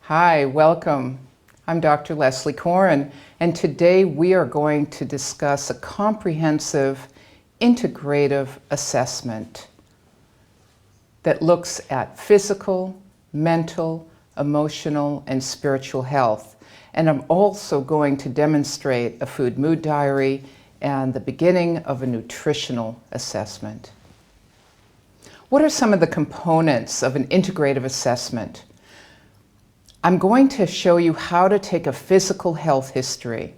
Hi, welcome. I'm Dr. Leslie Koren, and today we are going to discuss a comprehensive integrative assessment that looks at physical, mental, emotional, and spiritual health. And I'm also going to demonstrate a food mood diary and the beginning of a nutritional assessment. What are some of the components of an integrative assessment? I'm going to show you how to take a physical health history.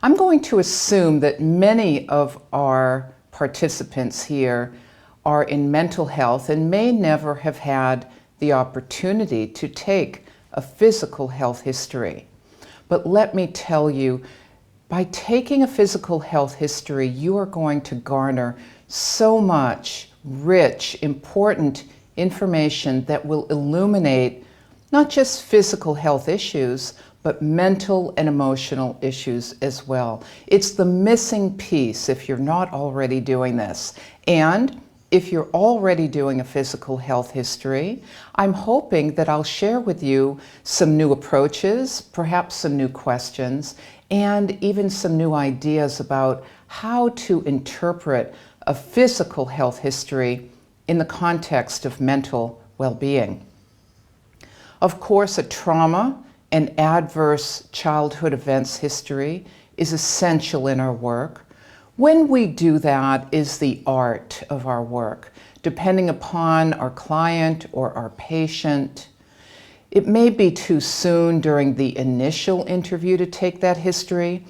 I'm going to assume that many of our participants here are in mental health and may never have had the opportunity to take a physical health history. But let me tell you, by taking a physical health history, you are going to garner so much rich, important information that will illuminate not just physical health issues, but mental and emotional issues as well. It's the missing piece if you're not already doing this. And if you're already doing a physical health history, I'm hoping that I'll share with you some new approaches, perhaps some new questions, and even some new ideas about how to interpret a physical health history in the context of mental well-being. Of course, a trauma and adverse childhood events history is essential in our work. When we do that is the art of our work, depending upon our client or our patient. It may be too soon during the initial interview to take that history.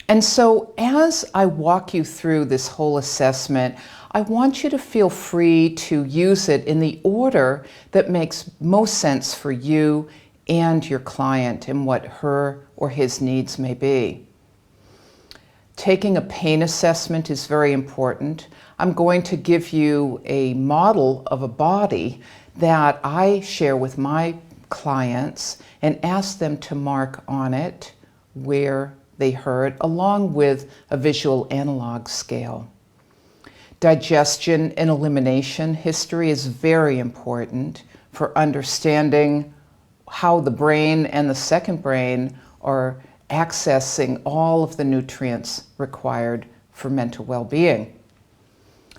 And so as I walk you through this whole assessment, I want you to feel free to use it in the order that makes most sense for you and your client and what her or his needs may be. Taking a pain assessment is very important. I'm going to give you a model of a body that I share with my clients and ask them to mark on it where they hurt, along with a visual analog scale. Digestion and elimination history is very important for understanding how the brain and the second brain are accessing all of the nutrients required for mental well-being.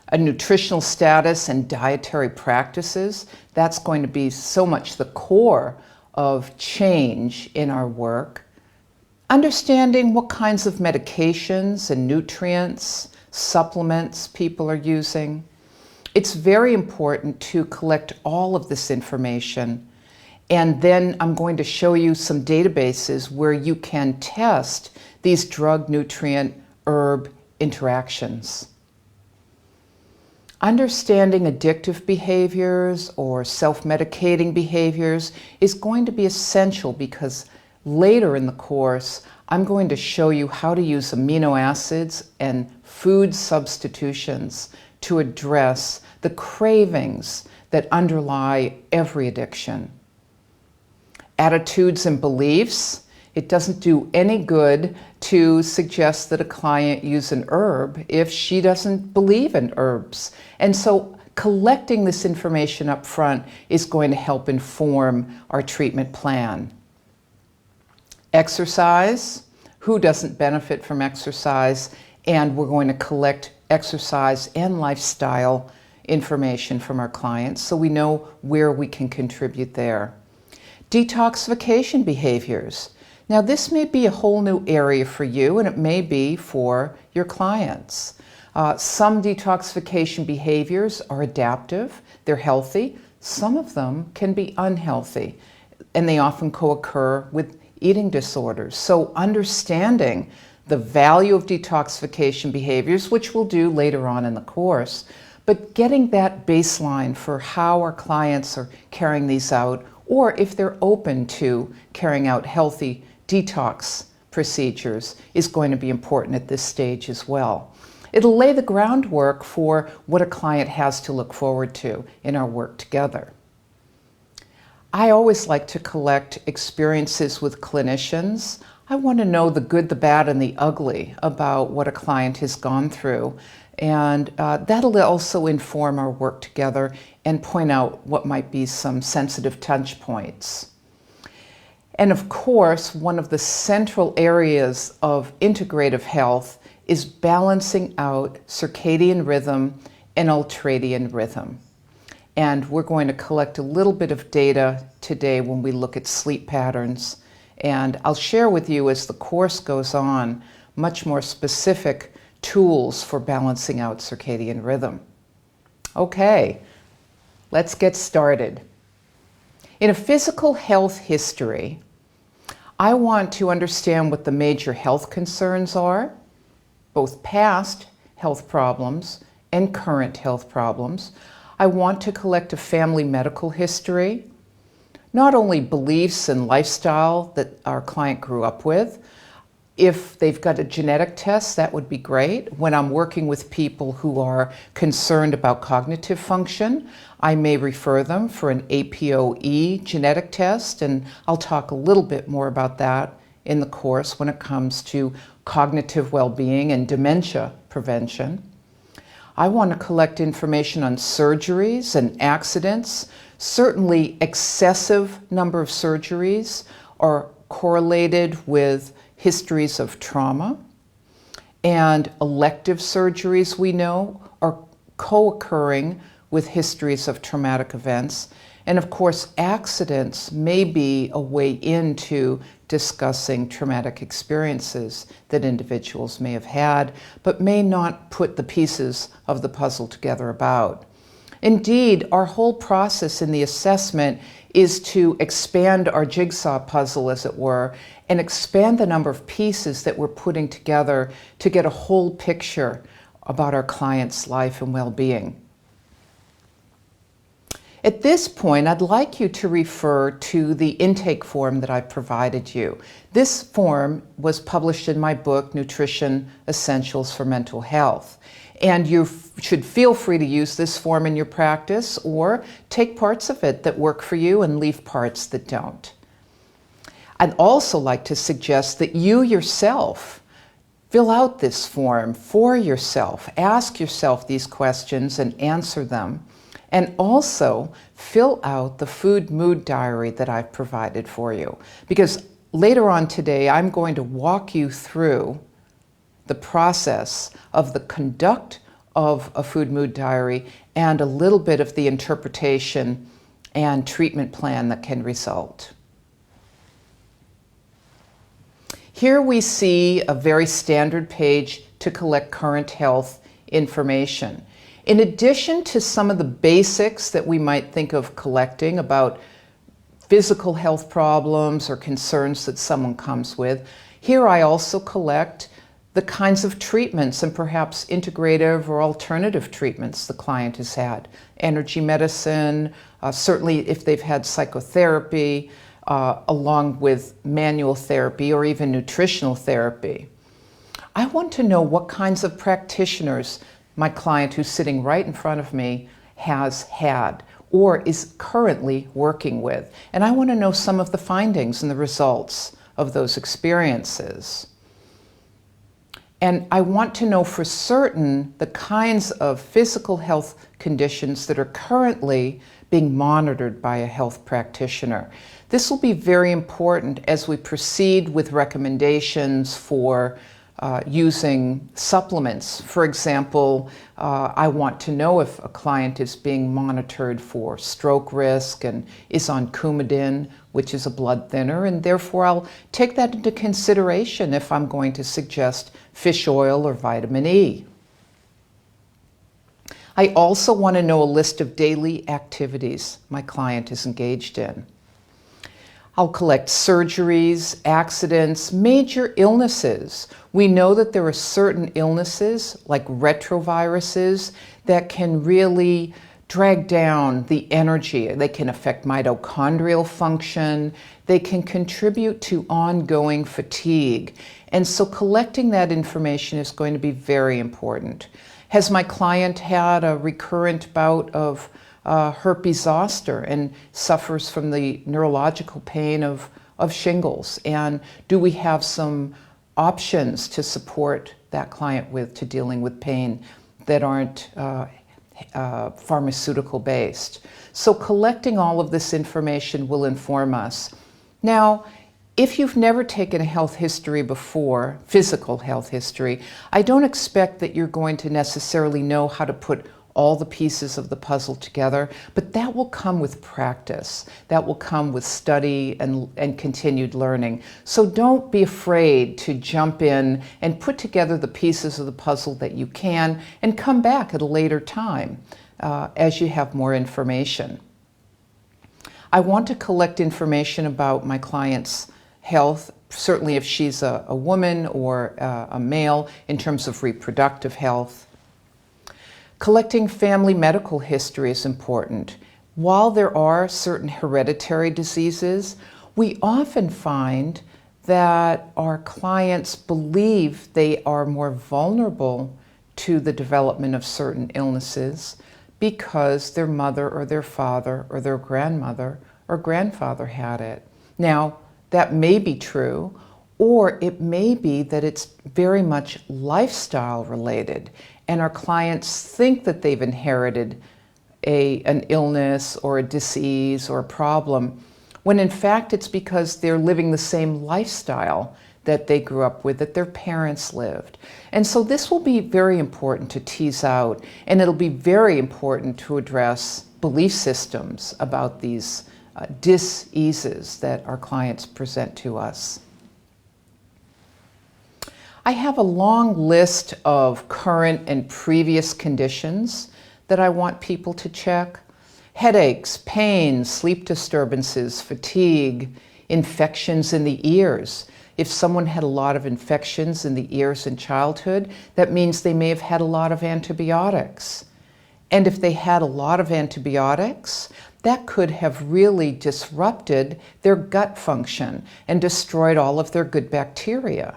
A nutritional status and dietary practices, that's going to be so much the core of change in our work. Understanding what kinds of medications and nutrients, supplements people are using. It's very important to collect all of this information, and then I'm going to show you some databases where you can test these drug, nutrient, herb interactions. Understanding addictive behaviors or self-medicating behaviors is going to be essential because later in the course, I'm going to show you how to use amino acids and food substitutions to address the cravings that underlie every addiction. Attitudes and beliefs. It doesn't do any good to suggest that a client use an herb if she doesn't believe in herbs. And so collecting this information up front is going to help inform our treatment plan. Exercise. Who doesn't benefit from exercise? And we're going to collect exercise and lifestyle information from our clients so we know where we can contribute there. Detoxification behaviors. Now this may be a whole new area for you and it may be for your clients. Some detoxification behaviors are adaptive, they're healthy. Some of them can be unhealthy and they often co-occur with eating disorders. So understanding the value of detoxification behaviors, which we'll do later on in the course, but getting that baseline for how our clients are carrying these out, or if they're open to carrying out healthy detox procedures, is going to be important at this stage as well. It'll lay the groundwork for what a client has to look forward to in our work together. I always like to collect experiences with clinicians. I want to know the good, the bad, and the ugly about what a client has gone through. And that'll also inform our work together and point out what might be some sensitive touch points. And of course, one of the central areas of integrative health is balancing out circadian rhythm and ultradian rhythm. And we're going to collect a little bit of data today when we look at sleep patterns. And I'll share with you as the course goes on much more specific tools for balancing out circadian rhythm. Okay, let's get started. In a physical health history, I want to understand what the major health concerns are, both past health problems and current health problems. I want to collect a family medical history, not only beliefs and lifestyle that our client grew up with. If they've got a genetic test, that would be great. When I'm working with people who are concerned about cognitive function, I may refer them for an APOE genetic test, and I'll talk a little bit more about that in the course when it comes to cognitive well-being and dementia prevention. I want to collect information on surgeries and accidents. Certainly, excessive number of surgeries are correlated with histories of trauma, and elective surgeries, we know, are co-occurring with histories of traumatic events. And of course, accidents may be a way into discussing traumatic experiences that individuals may have had, but may not put the pieces of the puzzle together about. Indeed, our whole process in the assessment is to expand our jigsaw puzzle, as it were, and expand the number of pieces that we're putting together to get a whole picture about our client's life and well-being. At this point, I'd like you to refer to the intake form that I provided you. This form was published in my book, Nutrition Essentials for Mental Health. And you should feel free to use this form in your practice or take parts of it that work for you and leave parts that don't. I'd also like to suggest that you yourself fill out this form for yourself. Ask yourself these questions and answer them. And also fill out the food mood diary that I've provided for you. Because later on today, I'm going to walk you through the process of the conduct of a food mood diary and a little bit of the interpretation and treatment plan that can result. Here we see a very standard page to collect current health information. In addition to some of the basics that we might think of collecting about physical health problems or concerns that someone comes with, here I also collect the kinds of treatments and perhaps integrative or alternative treatments the client has had. Energy medicine, certainly if they've had psychotherapy, along with manual therapy or even nutritional therapy. I want to know what kinds of practitioners my client who's sitting right in front of me has had or is currently working with. And I want to know some of the findings and the results of those experiences. And I want to know for certain the kinds of physical health conditions that are currently being monitored by a health practitioner. This will be very important as we proceed with recommendations for using supplements. For example, I want to know if a client is being monitored for stroke risk and is on Coumadin, which is a blood thinner, and therefore I'll take that into consideration if I'm going to suggest fish oil or vitamin E. I also want to know a list of daily activities my client is engaged in. I'll collect surgeries, accidents, major illnesses. We know that there are certain illnesses, like retroviruses, that can really drag down the energy. They can affect mitochondrial function. They can contribute to ongoing fatigue. And so collecting that information is going to be very important. Has my client had a recurrent bout of herpes zoster and suffers from the neurological pain of shingles? And do we have some options to support that client with to dealing with pain that aren't pharmaceutical based? So collecting all of this information will inform us. Now, If you've never taken a health history before, physical health history, I don't expect that you're going to necessarily know how to put all the pieces of the puzzle together, but that will come with practice. That will come with study and continued learning. So don't be afraid to jump in and put together the pieces of the puzzle that you can and come back at a later time as you have more information. I want to collect information about my client's health, certainly if she's a woman or a male, in terms of reproductive health. Collecting family medical history is important. While there are certain hereditary diseases, we often find that our clients believe they are more vulnerable to the development of certain illnesses because their mother or their father or their grandmother or grandfather had it. Now, that may be true, or it may be that it's very much lifestyle related, and our clients think that they've inherited an illness or a disease or a problem, when in fact it's because they're living the same lifestyle that they grew up with, that their parents lived. And so this will be very important to tease out, and it'll be very important to address belief systems about these diseases that our clients present to us. I have a long list of current and previous conditions that I want people to check. Headaches, pain, sleep disturbances, fatigue, infections in the ears. If someone had a lot of infections in the ears in childhood, that means they may have had a lot of antibiotics. And if they had a lot of antibiotics, that could have really disrupted their gut function and destroyed all of their good bacteria.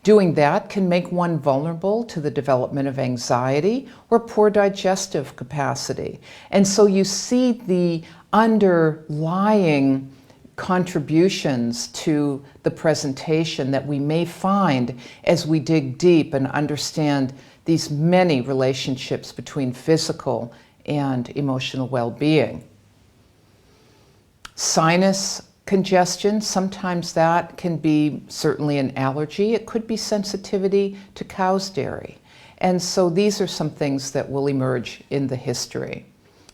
Doing that can make one vulnerable to the development of anxiety or poor digestive capacity. And so you see the underlying contributions to the presentation that we may find as we dig deep and understand these many relationships between physical and emotional well-being. Sinus congestion, sometimes that can be certainly an allergy. It could be sensitivity to cow's dairy. And so these are some things that will emerge in the history.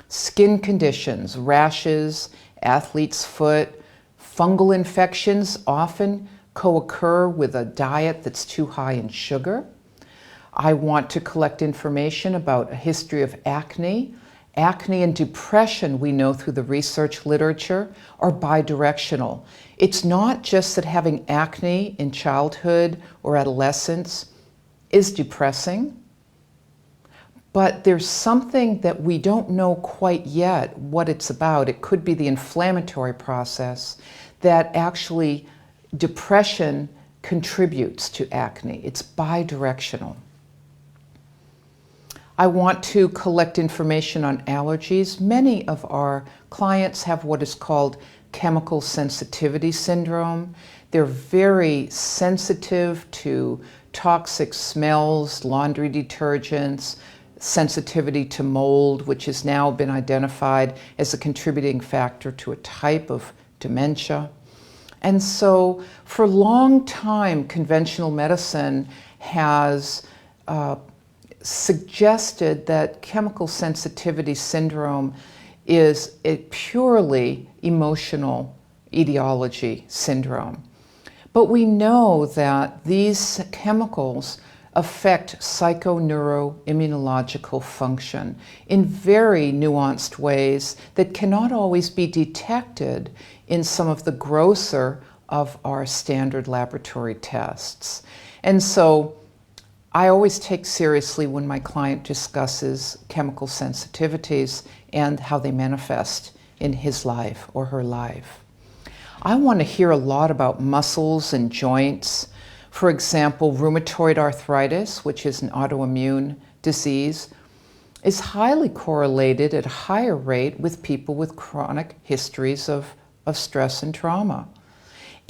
Skin conditions, rashes, athlete's foot, fungal infections often co-occur with a diet that's too high in sugar. I want to collect information about a history of acne. Acne and depression, we know through the research literature, are bidirectional. It's not just that having acne in childhood or adolescence is depressing, but there's something that we don't know quite yet what it's about. It could be the inflammatory process that actually depression contributes to acne. It's bidirectional. I want to collect information on allergies. Many of our clients have what is called chemical sensitivity syndrome. They're very sensitive to toxic smells, laundry detergents, sensitivity to mold, which has now been identified as a contributing factor to a type of dementia. And so for a long time, conventional medicine has suggested that chemical sensitivity syndrome is a purely emotional etiology syndrome. But we know that these chemicals affect psychoneuroimmunological function in very nuanced ways that cannot always be detected in some of the grosser of our standard laboratory tests. And so I always take seriously when my client discusses chemical sensitivities and how they manifest in his life or her life. I want to hear a lot about muscles and joints. For example, rheumatoid arthritis, which is an autoimmune disease, is highly correlated at a higher rate with people with chronic histories of stress and trauma.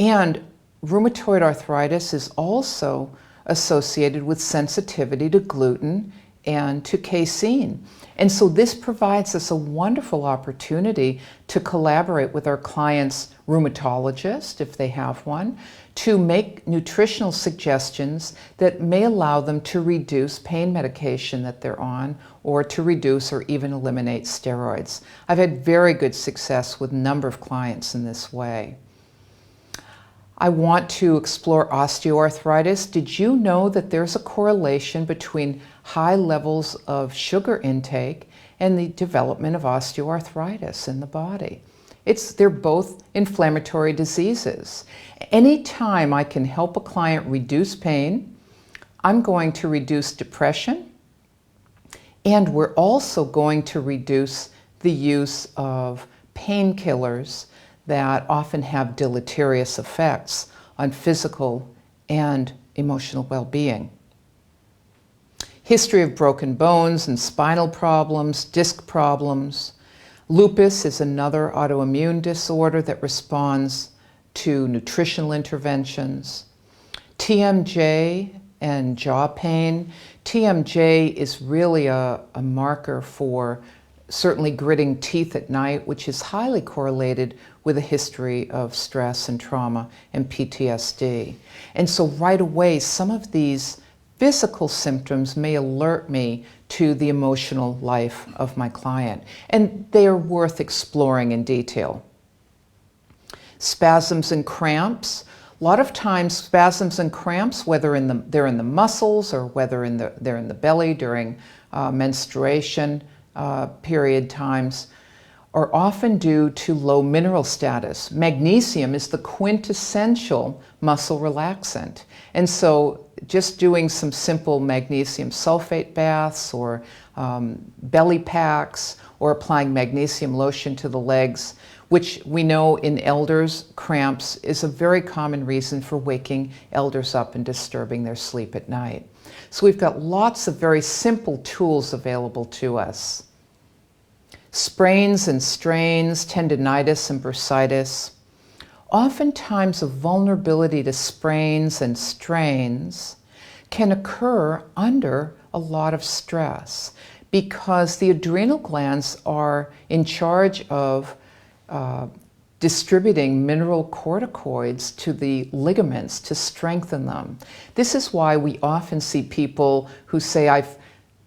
And rheumatoid arthritis is also associated with sensitivity to gluten and to casein. And so this provides us a wonderful opportunity to collaborate with our clients' rheumatologist, if they have one, to make nutritional suggestions that may allow them to reduce pain medication that they're on, or to reduce or even eliminate steroids. I've had very good success with a number of clients in this way. I want to explore osteoarthritis. Did you know that there's a correlation between high levels of sugar intake and the development of osteoarthritis in the body? They're both inflammatory diseases. Anytime I can help a client reduce pain, I'm going to reduce depression, and we're also going to reduce the use of painkillers that often have deleterious effects on physical and emotional well-being. History of broken bones and spinal problems, disc problems. Lupus is another autoimmune disorder that responds to nutritional interventions. TMJ and jaw pain. TMJ is really a marker for certainly gritting teeth at night, which is highly correlated with a history of stress and trauma and PTSD. And so right away, some of these physical symptoms may alert me to the emotional life of my client, and they are worth exploring in detail. Spasms and cramps. A lot of times spasms and cramps, whether they're in the muscles or whether they're in the belly during menstruation period times, are often due to low mineral status. Magnesium is the quintessential muscle relaxant. And so just doing some simple magnesium sulfate baths or belly packs or applying magnesium lotion to the legs, which we know in elders, cramps is a very common reason for waking elders up and disturbing their sleep at night. So we've got lots of very simple tools available to us. Sprains and strains, tendinitis and bursitis. Oftentimes a vulnerability to sprains and strains can occur under a lot of stress because the adrenal glands are in charge of distributing mineral corticoids to the ligaments to strengthen them. This is why we often see people who say, I've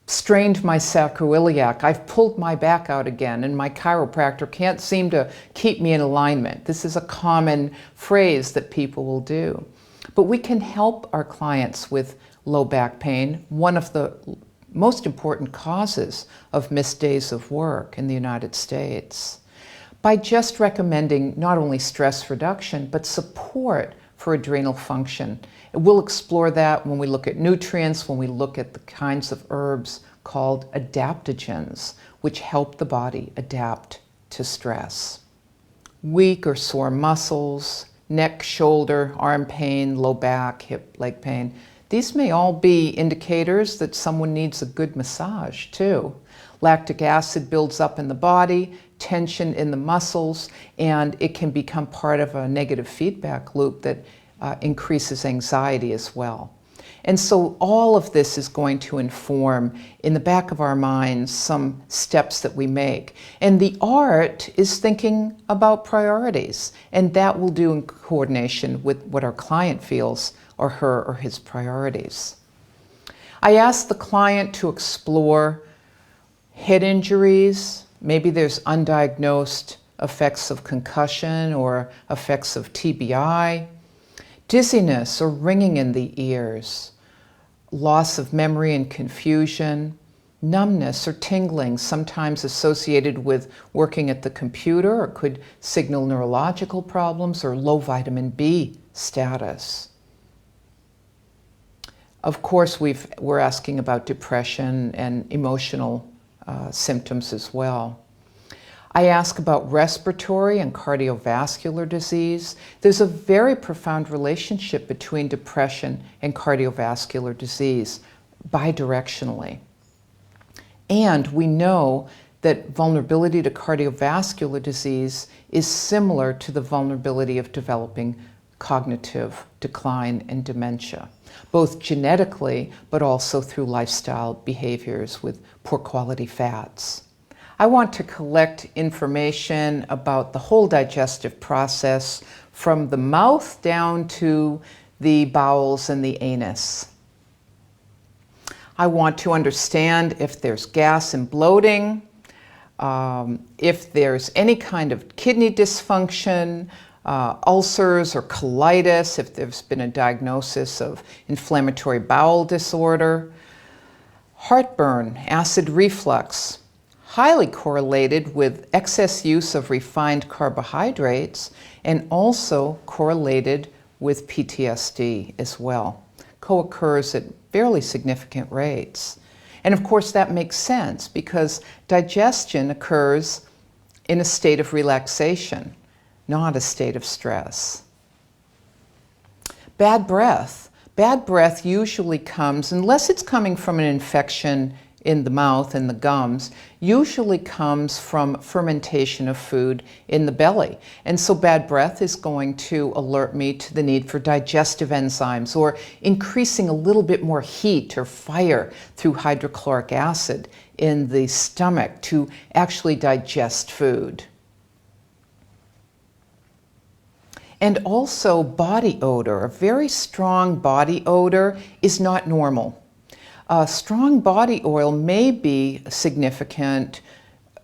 strained my sacroiliac, I've pulled my back out again, and my chiropractor can't seem to keep me in alignment. This is a common phrase that people will do. But we can help our clients with low back pain, one of the most important causes of missed days of work in the United States, by just recommending not only stress reduction, but support for adrenal function. We'll explore that when we look at nutrients, when we look at the kinds of herbs called adaptogens, which help the body adapt to stress. Weak or sore muscles, neck, shoulder, arm pain, low back, hip, leg pain. These may all be indicators that someone needs a good massage too. Lactic acid builds up in the body, tension in the muscles, and it can become part of a negative feedback loop that increases anxiety as well. And so all of this is going to inform, in the back of our minds, some steps that we make. And the art is thinking about priorities, and that we'll do in coordination with what our client feels are her or his priorities. I ask the client to explore head injuries. Maybe there's undiagnosed effects of concussion or effects of TBI, dizziness or ringing in the ears, loss of memory and confusion, numbness or tingling, sometimes associated with working at the computer, or could signal neurological problems or low vitamin B status. Of course, we're asking about depression and emotional symptoms as well. I ask about respiratory and cardiovascular disease. There's a very profound relationship between depression and cardiovascular disease, bidirectionally. And we know that vulnerability to cardiovascular disease is similar to the vulnerability of developing cognitive decline and dementia, both genetically but also through lifestyle behaviors with poor quality fats. I want to collect information about the whole digestive process from the mouth down to the bowels and the anus. I want to understand if there's gas and bloating, if there's any kind of kidney dysfunction, ulcers or colitis, if there's been a diagnosis of inflammatory bowel disorder, heartburn, acid reflux, highly correlated with excess use of refined carbohydrates and also correlated with PTSD as well. Co-occurs at fairly significant rates. And of course that makes sense because digestion occurs in a state of relaxation, not a state of stress. Bad breath. Bad breath usually comes, unless it's coming from an infection in the mouth and the gums, usually comes from fermentation of food in the belly. And so bad breath is going to alert me to the need for digestive enzymes or increasing a little bit more heat or fire through hydrochloric acid in the stomach to actually digest food. And also body odor. A very strong body odor is not normal. Strong body oil may be significant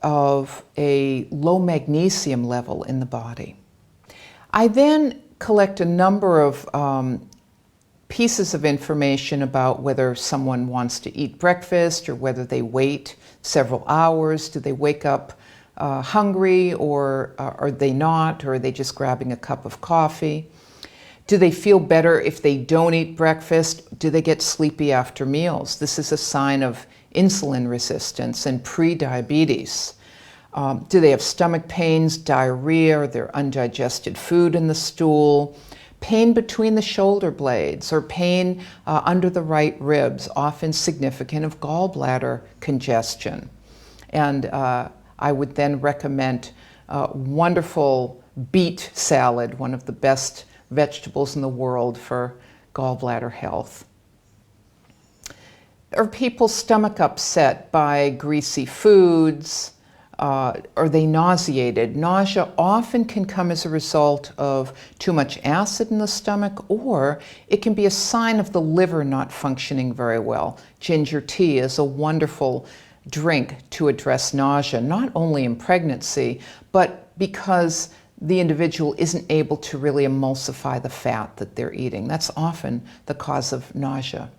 of a low magnesium level in the body. I then collect a number of pieces of information about whether someone wants to eat breakfast or whether they wait several hours. Do they wake up hungry, or are they not, or are they just grabbing a cup of coffee? Do they feel better if they don't eat breakfast? Do they get sleepy after meals? This is a sign of insulin resistance and pre-diabetes. Do they have stomach pains, diarrhea, or their undigested food in the stool? Pain between the shoulder blades or pain under the right ribs, often significant of gallbladder congestion. And I would then recommend wonderful beet salad, one of the best vegetables in the world for gallbladder health. Are people's stomach upset by greasy foods? Are they nauseated? Nausea often can come as a result of too much acid in the stomach, or it can be a sign of the liver not functioning very well. Ginger tea is a wonderful drink to address nausea, not only in pregnancy, but because the individual isn't able to really emulsify the fat that they're eating. That's often the cause of nausea.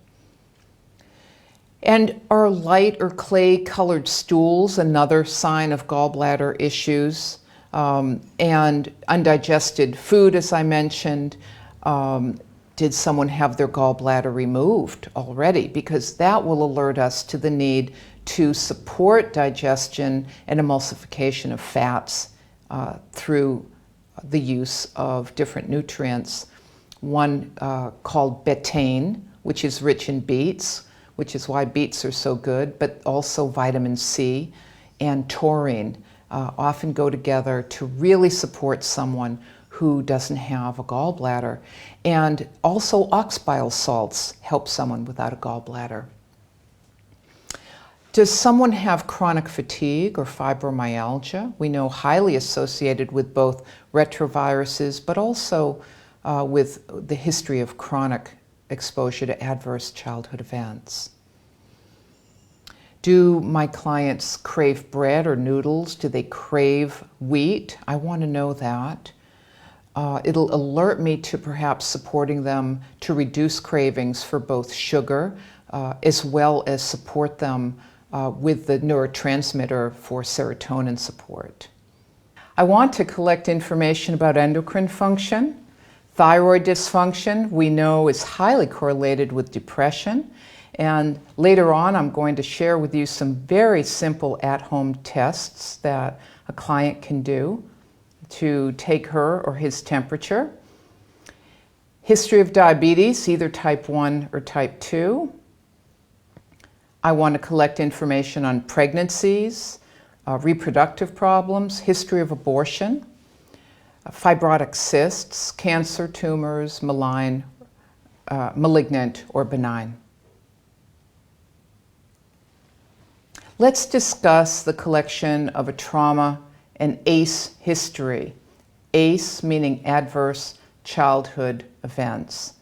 And are light or clay-colored stools another sign of gallbladder issues? And undigested food, as I mentioned. Did someone have their gallbladder removed already? Because that will alert us to the need to support digestion and emulsification of fats through the use of different nutrients. One called betaine, which is rich in beets, which is why beets are so good, but also vitamin C and taurine often go together to really support someone who doesn't have a gallbladder. And also ox bile salts help someone without a gallbladder. Does someone have chronic fatigue or fibromyalgia? We know highly associated with both retroviruses, but also with the history of chronic exposure to adverse childhood events. Do my clients crave bread or noodles? Do they crave wheat? I want to know that. It'll alert me to perhaps supporting them to reduce cravings for both sugar as well as support them with the neurotransmitter for serotonin support. I want to collect information about endocrine function. Thyroid dysfunction, we know, is highly correlated with depression. And later on, I'm going to share with you some very simple at-home tests that a client can do to take her or his temperature. History of diabetes, either type 1 or type 2. I want to collect information on pregnancies, reproductive problems, history of abortion, fibrotic cysts, cancer tumors, malignant or benign. Let's discuss the collection of a trauma and ACE history. ACE meaning adverse childhood events.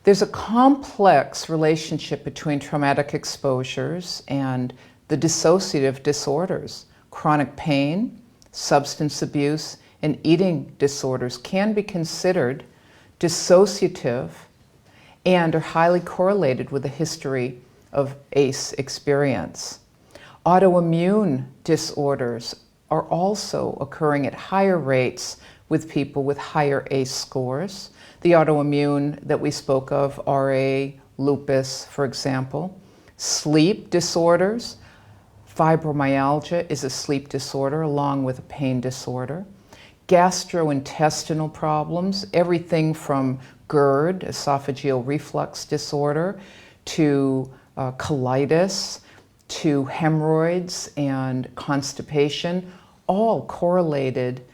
There's a complex relationship between traumatic exposures and the dissociative disorders. Chronic pain, substance abuse, and eating disorders can be considered dissociative and are highly correlated with a history of ACE experience. Autoimmune disorders are also occurring at higher rates with people with higher ACE scores. The autoimmune that we spoke of, RA, lupus, for example. Sleep disorders. Fibromyalgia is a sleep disorder along with a pain disorder. Gastrointestinal problems, everything from GERD, esophageal reflux disorder, to colitis, to hemorrhoids and constipation, all correlated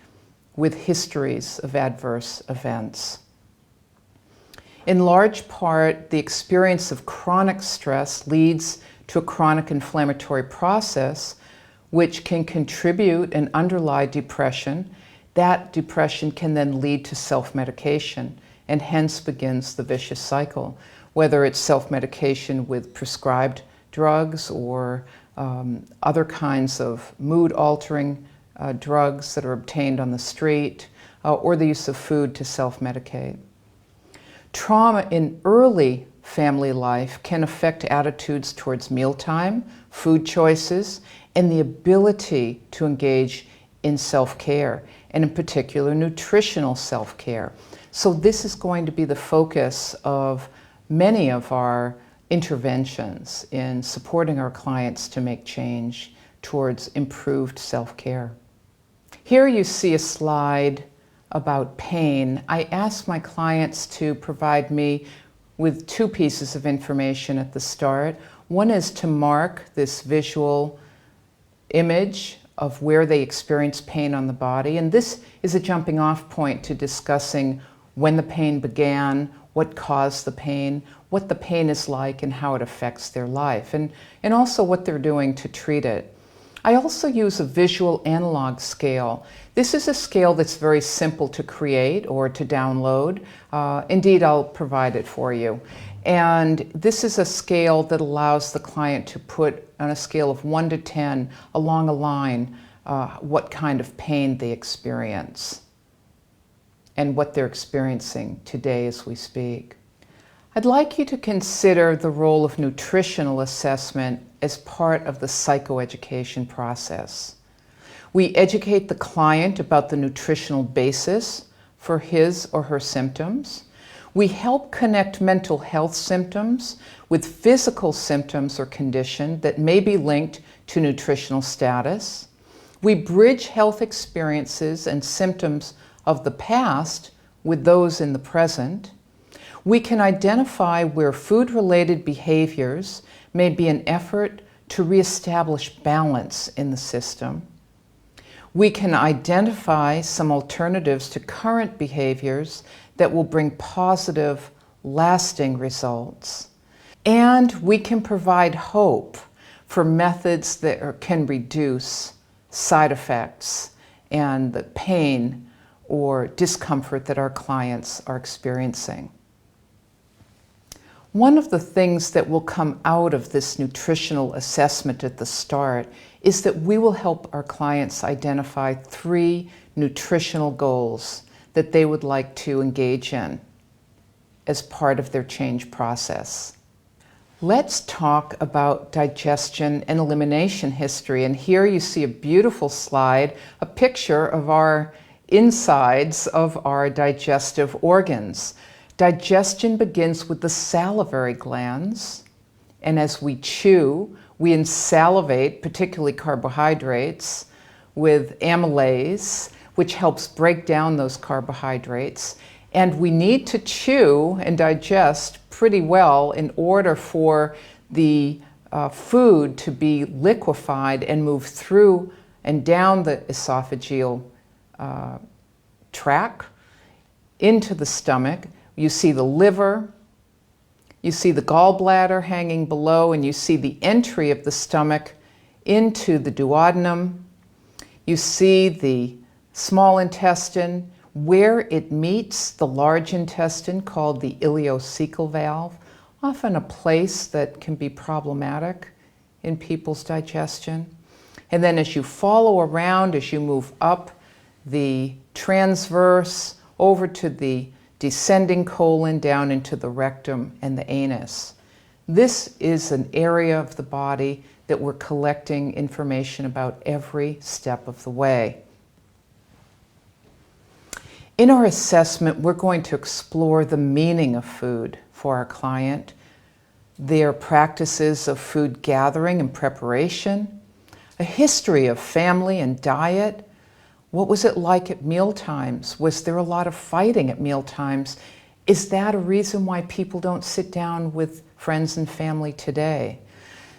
with histories of adverse events. In large part, the experience of chronic stress leads to a chronic inflammatory process which can contribute and underlie depression. That depression can then lead to self-medication and hence begins the vicious cycle, whether it's self-medication with prescribed drugs or other kinds of mood-altering drugs that are obtained on the street, or the use of food to self-medicate. Trauma in early family life can affect attitudes towards mealtime, food choices, and the ability to engage in self-care, and in particular nutritional self-care. So this is going to be the focus of many of our interventions in supporting our clients to make change towards improved self-care. Here you see a slide about pain. I ask my clients to provide me with two pieces of information at the start. One is to mark this visual image of where they experience pain on the body, and this is a jumping off point to discussing when the pain began, what caused the pain, what the pain is like and how it affects their life, and also what they're doing to treat it. I also use a visual analog scale. This is a scale that's very simple to create or to download. Indeed, I'll provide it for you. And this is a scale that allows the client to put on a scale of 1 to 10 along a line what kind of pain they experience and what they're experiencing today as we speak. I'd like you to consider the role of nutritional assessment as part of the psychoeducation process. We educate the client about the nutritional basis for his or her symptoms. We help connect mental health symptoms with physical symptoms or condition that may be linked to nutritional status. We bridge health experiences and symptoms of the past with those in the present. We can identify where food-related behaviors may be an effort to reestablish balance in the system. We can identify some alternatives to current behaviors that will bring positive, lasting results. And we can provide hope for methods that can reduce side effects and the pain or discomfort that our clients are experiencing. One of the things that will come out of this nutritional assessment at the start is that we will help our clients identify 3 nutritional goals that they would like to engage in as part of their change process. Let's talk about digestion and elimination history. And here you see a beautiful slide, a picture of our insides of our digestive organs. Digestion begins with the salivary glands, and as we chew, we insalivate, particularly carbohydrates, with amylase, which helps break down those carbohydrates. And we need to chew and digest pretty well in order for the food to be liquefied and move through and down the esophageal track into the stomach. You see the liver, you see the gallbladder hanging below, and you see the entry of the stomach into the duodenum. You see the small intestine, where it meets the large intestine, called the ileocecal valve, often a place that can be problematic in people's digestion. And then as you follow around, as you move up the transverse over to the descending colon, down into the rectum and the anus. This is an area of the body that we're collecting information about every step of the way. In our assessment, we're going to explore the meaning of food for our client, their practices of food gathering and preparation, a history of family and diet. What was it like at mealtimes? Was there a lot of fighting at mealtimes? Is that a reason why people don't sit down with friends and family today?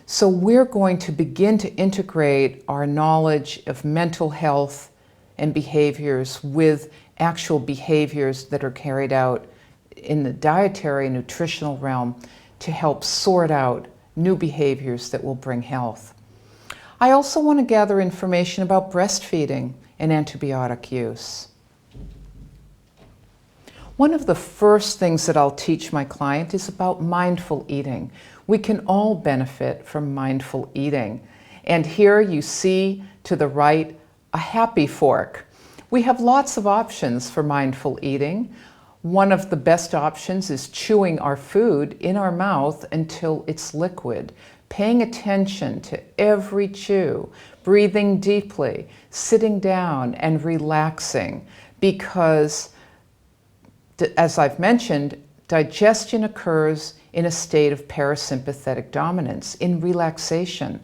So we're going to begin to integrate our knowledge of mental health and behaviors with actual behaviors that are carried out in the dietary and nutritional realm to help sort out new behaviors that will bring health. I also want to gather information about breastfeeding and antibiotic use. One of the first things that I'll teach my client is about mindful eating. We can all benefit from mindful eating. And here you see to the right a happy fork. We have lots of options for mindful eating. One of the best options is chewing our food in our mouth until it's liquid, paying attention to every chew, breathing deeply, sitting down and relaxing, because, as I've mentioned, digestion occurs in a state of parasympathetic dominance, in relaxation.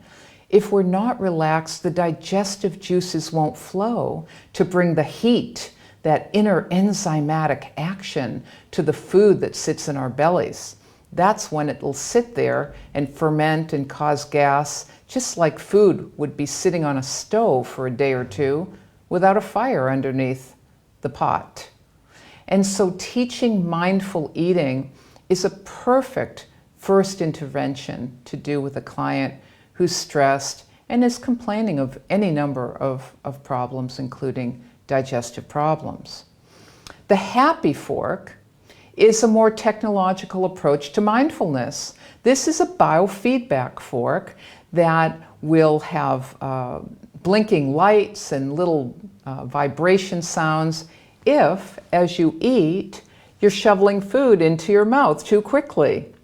If we're not relaxed, the digestive juices won't flow to bring the heat, that inner enzymatic action, to the food that sits in our bellies. That's when it will sit there and ferment and cause gas, just like food would be sitting on a stove for a day or two without a fire underneath the pot. And so teaching mindful eating is a perfect first intervention to do with a client who's stressed and is complaining of any number of problems, including digestive problems. The happy fork is a more technological approach to mindfulness. This is a biofeedback fork that will have blinking lights and little vibration sounds if, as you eat, you're shoveling food into your mouth too quickly.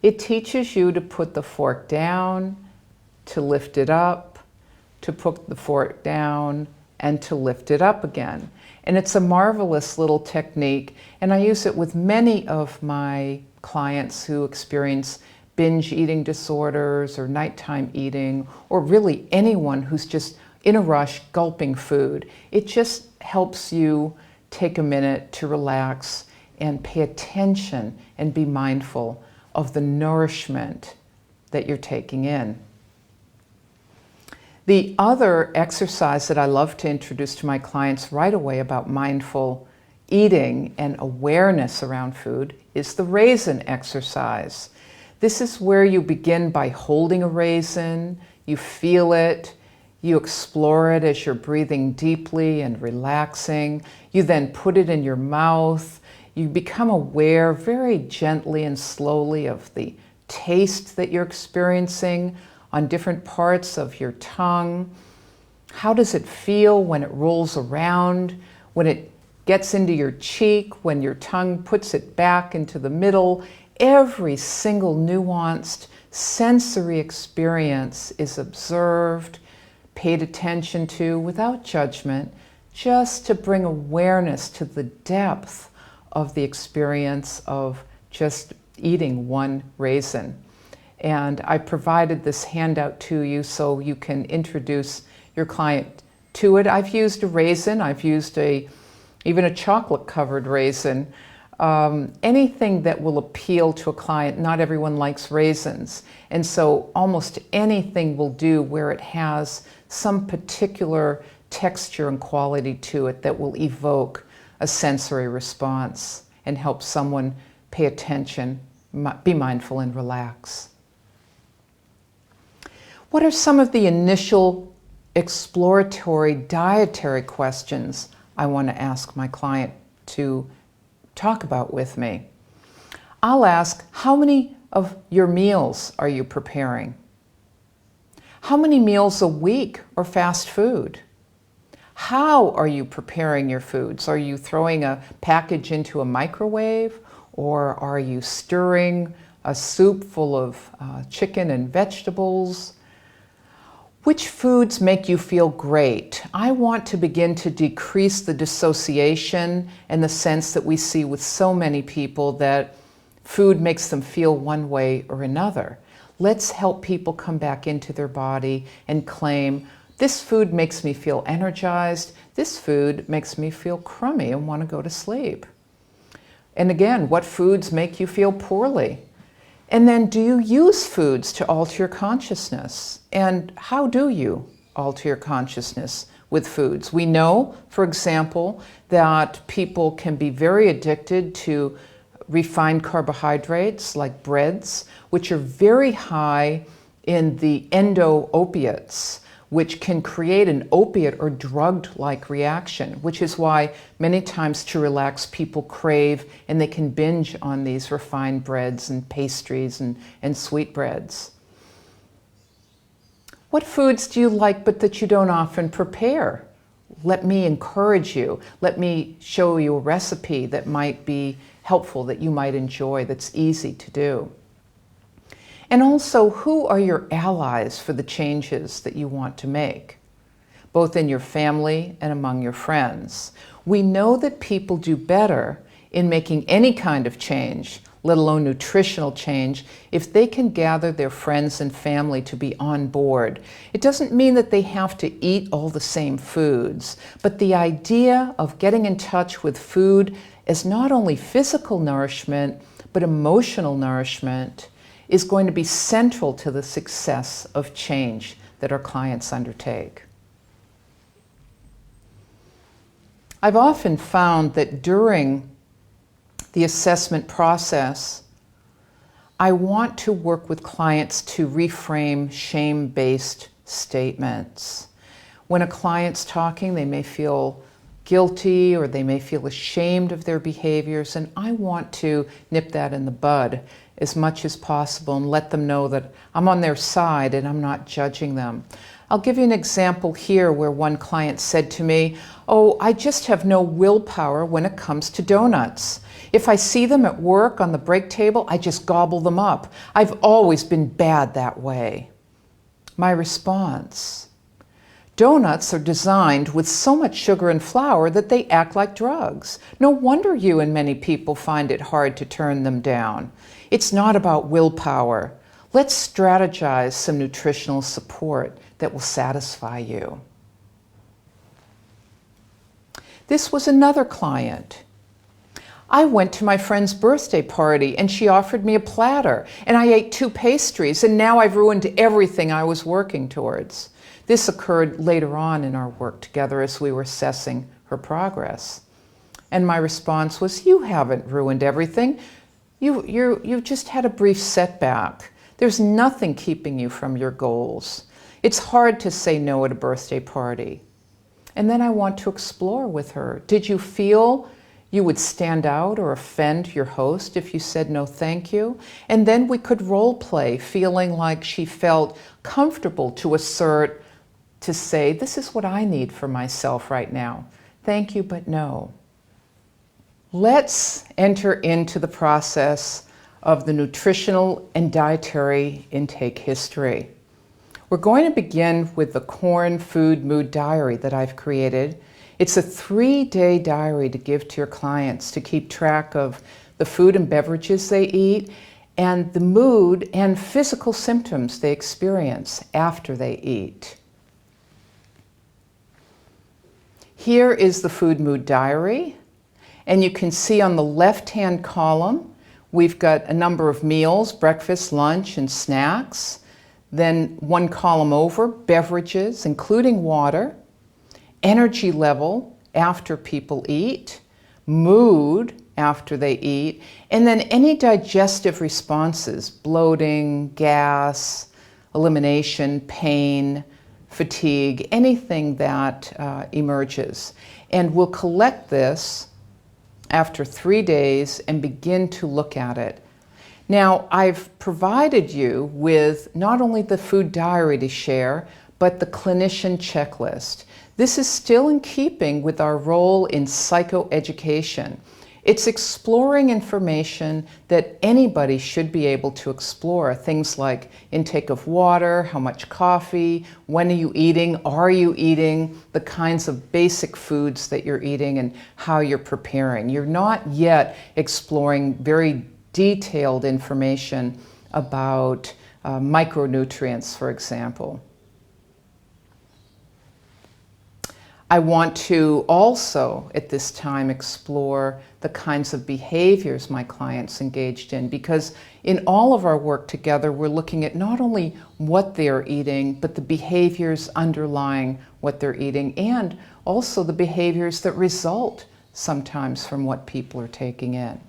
It teaches you to put the fork down, to lift it up, to put the fork down, and to lift it up again. And it's a marvelous little technique, and I use it with many of my clients who experience binge eating disorders or nighttime eating, or really anyone who's just in a rush gulping food. It just helps you take a minute to relax and pay attention and be mindful of the nourishment that you're taking in. The other exercise that I love to introduce to my clients right away about mindful eating and awareness around food is the raisin exercise. This is where you begin by holding a raisin, you feel it, you explore it as you're breathing deeply and relaxing. You then put it in your mouth. You become aware very gently and slowly of the taste that you're experiencing on different parts of your tongue. How does it feel when it rolls around, when it gets into your cheek, when your tongue puts it back into the middle? Every single nuanced sensory experience is observed, paid attention to without judgment, just to bring awareness to the depth of the experience of just eating one raisin. And I provided this handout to you so you can introduce your client to it. I've used a raisin, I've used even a chocolate-covered raisin. Anything that will appeal to a client. Not everyone likes raisins. And so almost anything will do where it has some particular texture and quality to it that will evoke a sensory response and help someone pay attention, be mindful, and relax. What are some of the initial exploratory dietary questions I want to ask my client to talk about with me? I'll ask, how many of your meals are you preparing? How many meals a week are fast food? How are you preparing your foods? Are you throwing a package into a microwave, or are you stirring a soup full of chicken and vegetables? Which foods make you feel great? I want to begin to decrease the dissociation and the sense that we see with so many people that food makes them feel one way or another. Let's help people come back into their body and claim, this food makes me feel energized, this food makes me feel crummy and want to go to sleep. And again, what foods make you feel poorly? And then, do you use foods to alter your consciousness? And how do you alter your consciousness with foods? We know, for example, that people can be very addicted to refined carbohydrates like breads, which are very high in the endo-opiates, which can create an opiate or drugged-like reaction, which is why many times to relax people crave and they can binge on these refined breads and pastries and sweetbreads. What foods do you like but that you don't often prepare? Let me encourage you. Let me show you a recipe that might be helpful, that you might enjoy, that's easy to do. And also, who are your allies for the changes that you want to make, both in your family and among your friends? We know that people do better in making any kind of change, let alone nutritional change, if they can gather their friends and family to be on board. It doesn't mean that they have to eat all the same foods, but the idea of getting in touch with food as not only physical nourishment, but emotional nourishment is going to be central to the success of change that our clients undertake. I've often found that during the assessment process, I want to work with clients to reframe shame-based statements. When a client's talking, they may feel guilty or they may feel ashamed of their behaviors, and I want to nip that in the bud as much as possible and let them know that I'm on their side and I'm not judging them. I'll give you an example here where one client said to me, "Oh, I just have no willpower when it comes to donuts. If I see them at work on the break table, I just gobble them up. I've always been bad that way." My response: donuts are designed with so much sugar and flour that they act like drugs. No wonder you and many people find it hard to turn them down. It's not about willpower. Let's strategize some nutritional support that will satisfy you. This was another client. I went to my friend's birthday party and she offered me a platter, and I ate 2 pastries, and now I've ruined everything I was working towards. This occurred later on in our work together as we were assessing her progress. And my response was, "You haven't ruined everything. You just had a brief setback. There's nothing keeping you from your goals. It's hard to say no at a birthday party." And then I want to explore with her. Did you feel you would stand out or offend your host if you said no thank you? And then we could role play, feeling like she felt comfortable to assert, to say, "This is what I need for myself right now. Thank you, but no." Let's enter into the process of the nutritional and dietary intake history. We're going to begin with the Corn Food Mood Diary that I've created. It's a 3-day diary to give to your clients to keep track of the food and beverages they eat and the mood and physical symptoms they experience after they eat. Here is the Food Mood Diary, and you can see on the left-hand column we've got a number of meals, breakfast, lunch, and snacks. Then one column over, beverages, including water. energy level after people eat, mood after they eat, and then any digestive responses, bloating, gas, elimination, pain, fatigue, anything that emerges. And we'll collect this after 3 days and begin to look at it. Now, I've provided you with not only the food diary to share, but the clinician checklist. This is still in keeping with our role in psychoeducation. It's exploring information that anybody should be able to explore. Things like intake of water, how much coffee, when are you eating, the kinds of basic foods that you're eating and how you're preparing. You're not yet exploring very detailed information about micronutrients, for example. I want to also, at this time, explore the kinds of behaviors my clients engaged in, because in all of our work together, we're looking at not only what they're eating, but the behaviors underlying what they're eating, and also the behaviors that result sometimes from what people are taking in.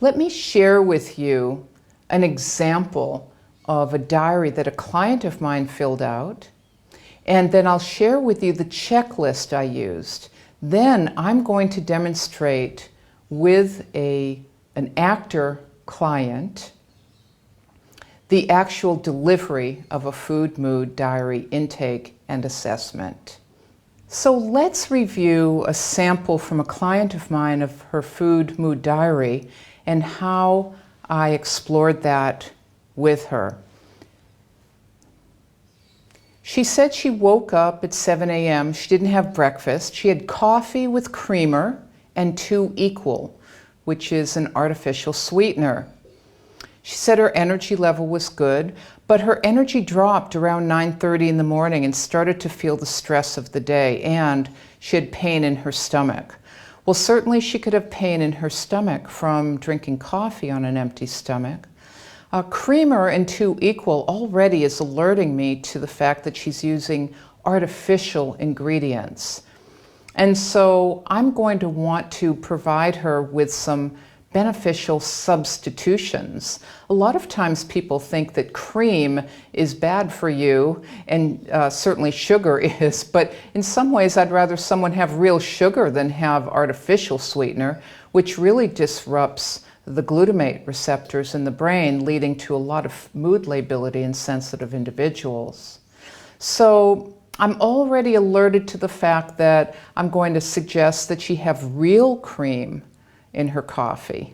Let me share with you an example of a diary that a client of mine filled out. And then I'll share with you the checklist I used. Then I'm going to demonstrate with an actor client the actual delivery of a food mood diary intake and assessment. So let's review a sample from a client of mine of her food mood diary and how I explored that with her. She said she woke up at 7 a.m. She didn't have breakfast. She had coffee with creamer and 2 Equal, which is an artificial sweetener. She said her energy level was good, but her energy dropped around 9:30 in the morning and started to feel the stress of the day, and she had pain in her stomach. Well, certainly she could have pain in her stomach from drinking coffee on an empty stomach. Creamer and 2 Equal already is alerting me to the fact that she's using artificial ingredients. And so I'm going to want to provide her with some beneficial substitutions. A lot of times people think that cream is bad for you, and certainly sugar is, but in some ways I'd rather someone have real sugar than have artificial sweetener, which really disrupts the glutamate receptors in the brain, leading to a lot of mood lability in sensitive individuals. So I'm already alerted to the fact that I'm going to suggest that she have real cream in her coffee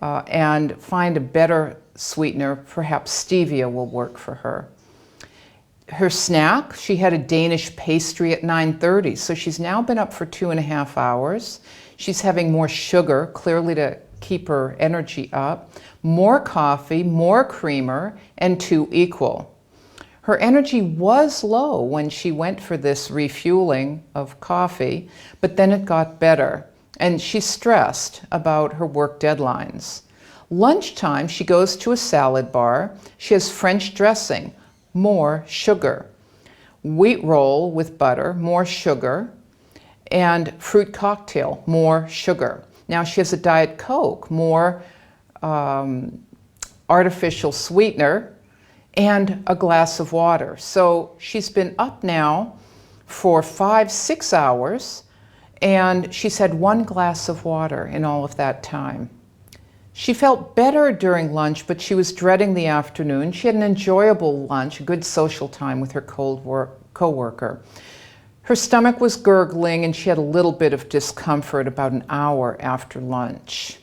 and find a better sweetener. Perhaps stevia will work for her. Her snack, she had a Danish pastry at 9:30, so she's now been up for 2.5 hours. She's having more sugar, clearly to keep her energy up, more coffee, more creamer, and 2 Equal. Her energy was low when she went for this refueling of coffee, but then it got better, and she's stressed about her work deadlines. Lunchtime, she goes to a salad bar. She has French dressing, more sugar. Wheat roll with butter, more sugar, and fruit cocktail, more sugar. Now she has a Diet Coke, more artificial sweetener, and a glass of water. So she's been up now for 5-6 hours, and she's had 1 glass of water in all of that time. She felt better during lunch, but she was dreading the afternoon. She had an enjoyable lunch, a good social time with her co-worker. Her stomach was gurgling, and she had a little bit of discomfort about an hour after lunch.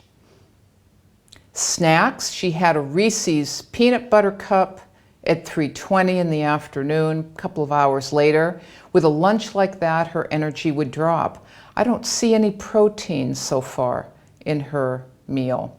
Snacks, she had a Reese's peanut butter cup at 3:20 in the afternoon. A couple of hours later, with a lunch like that, her energy would drop. I don't see any protein so far in her meal.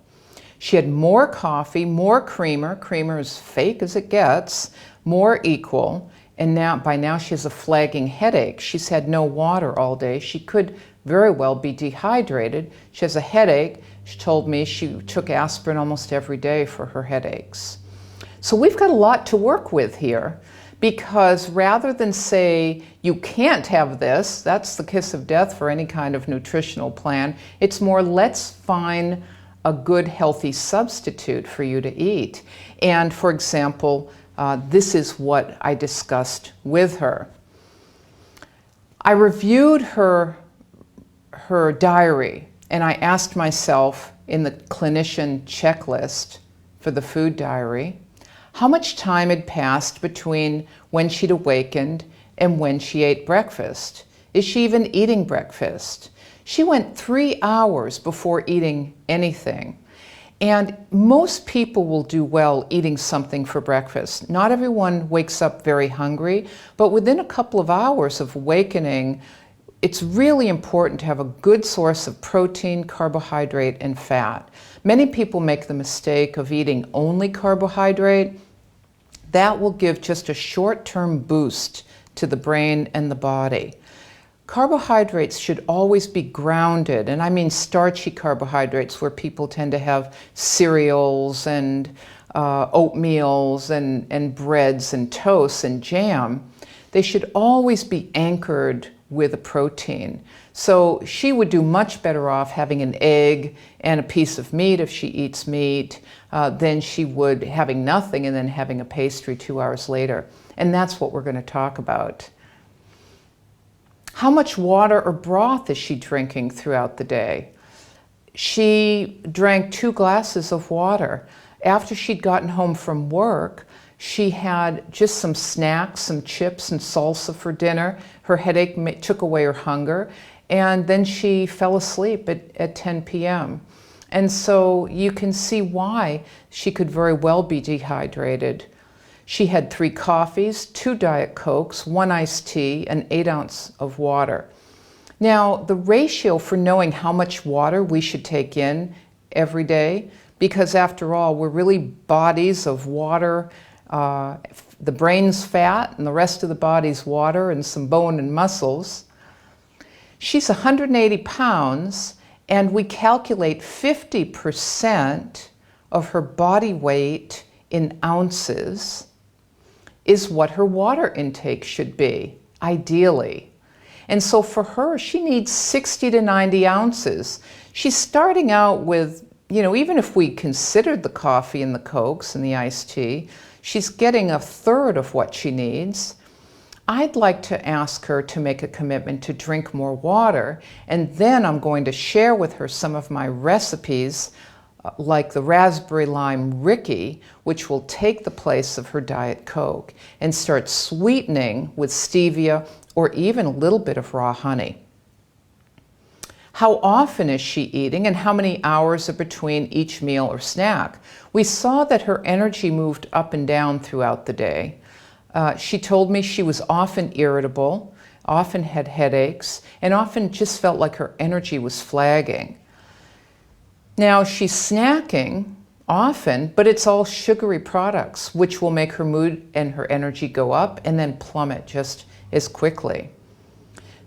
She had more coffee, more creamer. Creamer is fake as it gets, more Equal. And by now she has a flagging headache. She's had no water all day. She could very well be dehydrated. She has a headache. She told me she took aspirin almost every day for her headaches. So we've got a lot to work with here. because rather than say, you can't have this, that's the kiss of death for any kind of nutritional plan, it's more, let's find a good, healthy substitute for you to eat. And for example, this is what I discussed with her. I reviewed her diary, and I asked myself in the clinician checklist for the food diary, how much time had passed between when she'd awakened and when she ate breakfast? Is she even eating breakfast? She went 3 hours before eating anything. And most people will do well eating something for breakfast. Not everyone wakes up very hungry, but within a couple of hours of awakening, it's really important to have a good source of protein, carbohydrate, and fat. Many people make the mistake of eating only carbohydrate. That will give just a short-term boost to the brain and the body. Carbohydrates should always be grounded, and I mean starchy carbohydrates where people tend to have cereals and oatmeals and breads and toasts and jam. They should always be anchored with a protein. So she would do much better off having an egg and a piece of meat if she eats meat than she would having nothing and then having a pastry 2 hours later. And that's what we're going to talk about. How much water or broth is she drinking throughout the day? She drank 2 glasses of water. After she'd gotten home from work, she had just some snacks, some chips and salsa for dinner. Her headache took away her hunger, and then she fell asleep at 10 p.m. And so you can see why she could very well be dehydrated. She had 3 coffees, 2 Diet Cokes, 1 iced tea, and 8 ounces of water. Now, the ratio for knowing how much water we should take in every day, because after all, we're really bodies of water, the brain's fat and the rest of the body's water and some bone and muscles. She's 180 pounds, and we calculate 50% of her body weight in ounces is what her water intake should be, ideally. And so for her, she needs 60 to 90 ounces. She's starting out with, even if we considered the coffee and the Cokes and the iced tea, she's getting 1/3 of what she needs. I'd like to ask her to make a commitment to drink more water, and then I'm going to share with her some of my recipes like the raspberry lime Ricky, which will take the place of her Diet Coke, and start sweetening with stevia or even a little bit of raw honey. How often is she eating, and how many hours are between each meal or snack? We saw that her energy moved up and down throughout the day. She told me she was often irritable, often had headaches, and often just felt like her energy was flagging. Now, she's snacking often, but it's all sugary products, which will make her mood and her energy go up and then plummet just as quickly.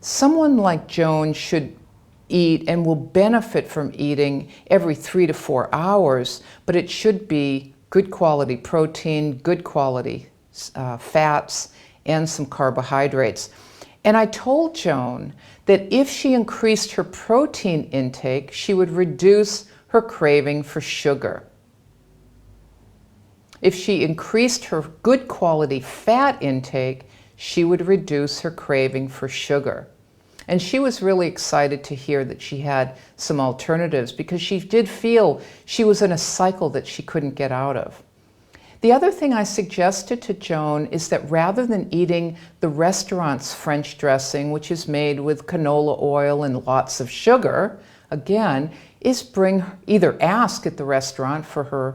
Someone like Joan should eat and will benefit from eating every 3 to 4 hours, but it should be good quality protein, good quality fats, and some carbohydrates. And I told Joan that if she increased her protein intake, she would reduce her craving for sugar. If she increased her good quality fat intake, she would reduce her craving for sugar. And she was really excited to hear that she had some alternatives, because she did feel she was in a cycle that she couldn't get out of. The other thing I suggested to Joan is that rather than eating the restaurant's French dressing, which is made with canola oil and lots of sugar, again, is either ask at the restaurant for her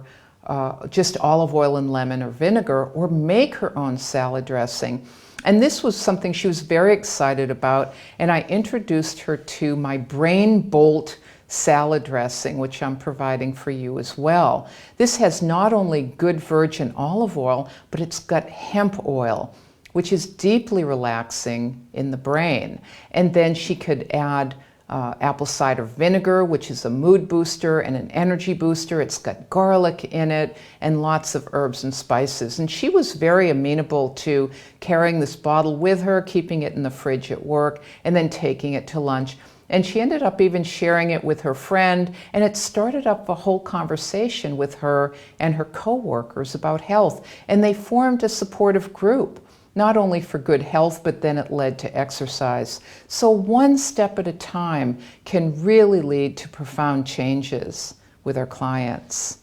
just olive oil and lemon or vinegar, or make her own salad dressing. And this was something she was very excited about, and I introduced her to my Brain Bolt salad dressing, which I'm providing for you as well. This has not only good virgin olive oil, but it's got hemp oil, which is deeply relaxing in the brain. And then she could add apple cider vinegar, which is a mood booster and an energy booster. It's got garlic in it and lots of herbs and spices. And she was very amenable to carrying this bottle with her, keeping it in the fridge at work, and then taking it to lunch. And she ended up even sharing it with her friend, and it started up a whole conversation with her and her coworkers about health. And they formed a supportive group, not only for good health, but then it led to exercise. So one step at a time can really lead to profound changes with our clients.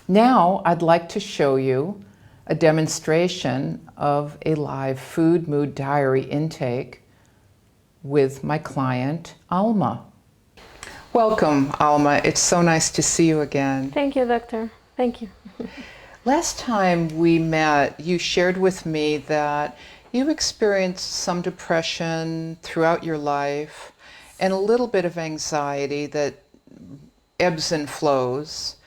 Now I'd like to show you a demonstration of a live food mood diary intake with my client, Alma. Welcome, Alma. It's so nice to see you again. Thank you, doctor. Thank you. Last time we met, you shared with me that you experienced some depression throughout your life and a little bit of anxiety that ebbs and flows.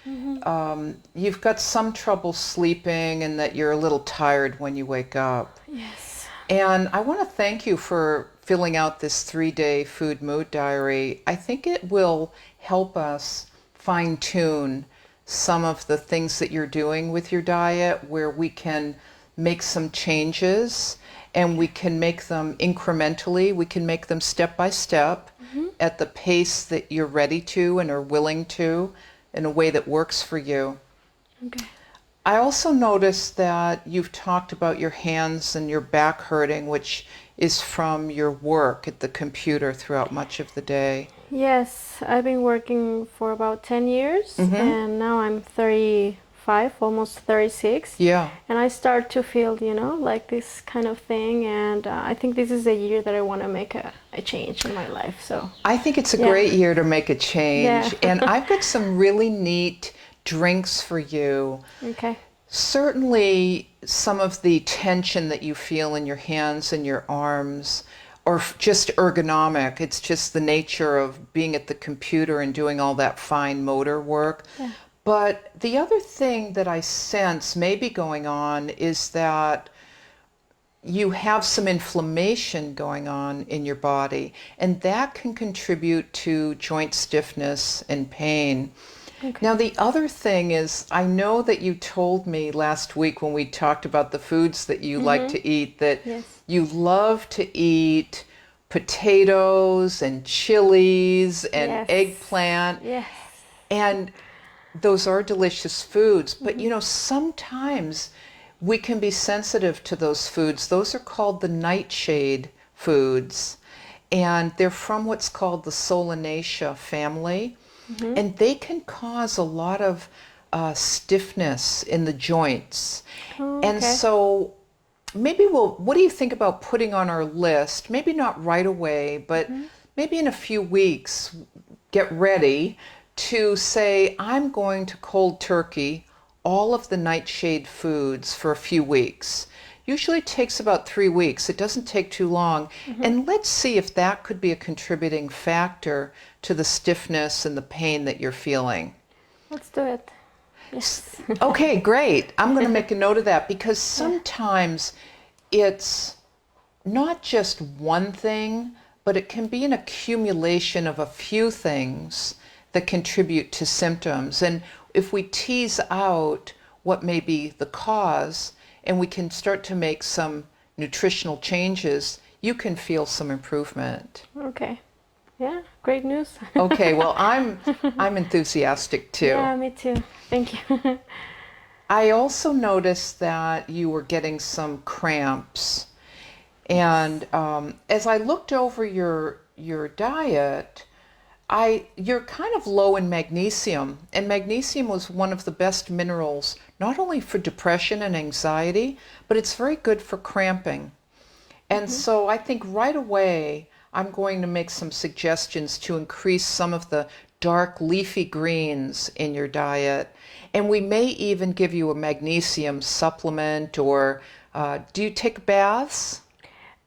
You've got some trouble sleeping and that you're a little tired when you wake up. Yes. And I want to thank you for filling out this 3-day food mood diary. I think it will help us fine-tune some of the things that you're doing with your diet, where we can make some changes and we can make them incrementally. We can make them step by step at the pace that you're ready to and are willing to, in a way that works for you. Okay. I also noticed that you've talked about your hands and your back hurting, which is from your work at the computer throughout much of the day. Yes, I've been working for about 10 years and now I'm 35, almost 36. Yeah. And I start to feel, like this kind of thing, and I think this is the year that I want to make a change in my life. So I think it's a great year to make a change. Yeah. And I've got some really neat drinks for you. Okay. Certainly some of the tension that you feel in your hands and your arms, or just ergonomic, it's just the nature of being at the computer and doing all that fine motor work. Yeah. But the other thing that I sense may be going on is that you have some inflammation going on in your body, and that can contribute to joint stiffness and pain. Okay. Now, the other thing is, I know that you told me last week when we talked about the foods that you like to eat, that you love to eat potatoes and chilies and eggplant. Yes. And those are delicious foods. But, sometimes we can be sensitive to those foods. Those are called the nightshade foods. And they're from what's called the Solanaceae family. And they can cause a lot of stiffness in the joints. And so maybe what do you think about putting on our list, maybe not right away, but maybe in a few weeks, get ready to say, I'm going to cold turkey all of the nightshade foods for a few weeks. Usually it takes about 3 weeks. It doesn't take too long. And let's see if that could be a contributing factor to the stiffness and the pain that you're feeling. Let's do it. Yes. Okay, great. I'm going to make a note of that, because sometimes it's not just one thing, but it can be an accumulation of a few things that contribute to symptoms. And if we tease out what may be the cause, and we can start to make some nutritional changes, you can feel some improvement. Okay. Yeah, great news. Okay, well, I'm enthusiastic too. Yeah, me too. Thank you. I also noticed that you were getting some cramps. And as I looked over your diet, you're kind of low in magnesium, and magnesium was one of the best minerals, not only for depression and anxiety, but it's very good for cramping. And so I think right away, I'm going to make some suggestions to increase some of the dark leafy greens in your diet. And we may even give you a magnesium supplement, or do you take baths?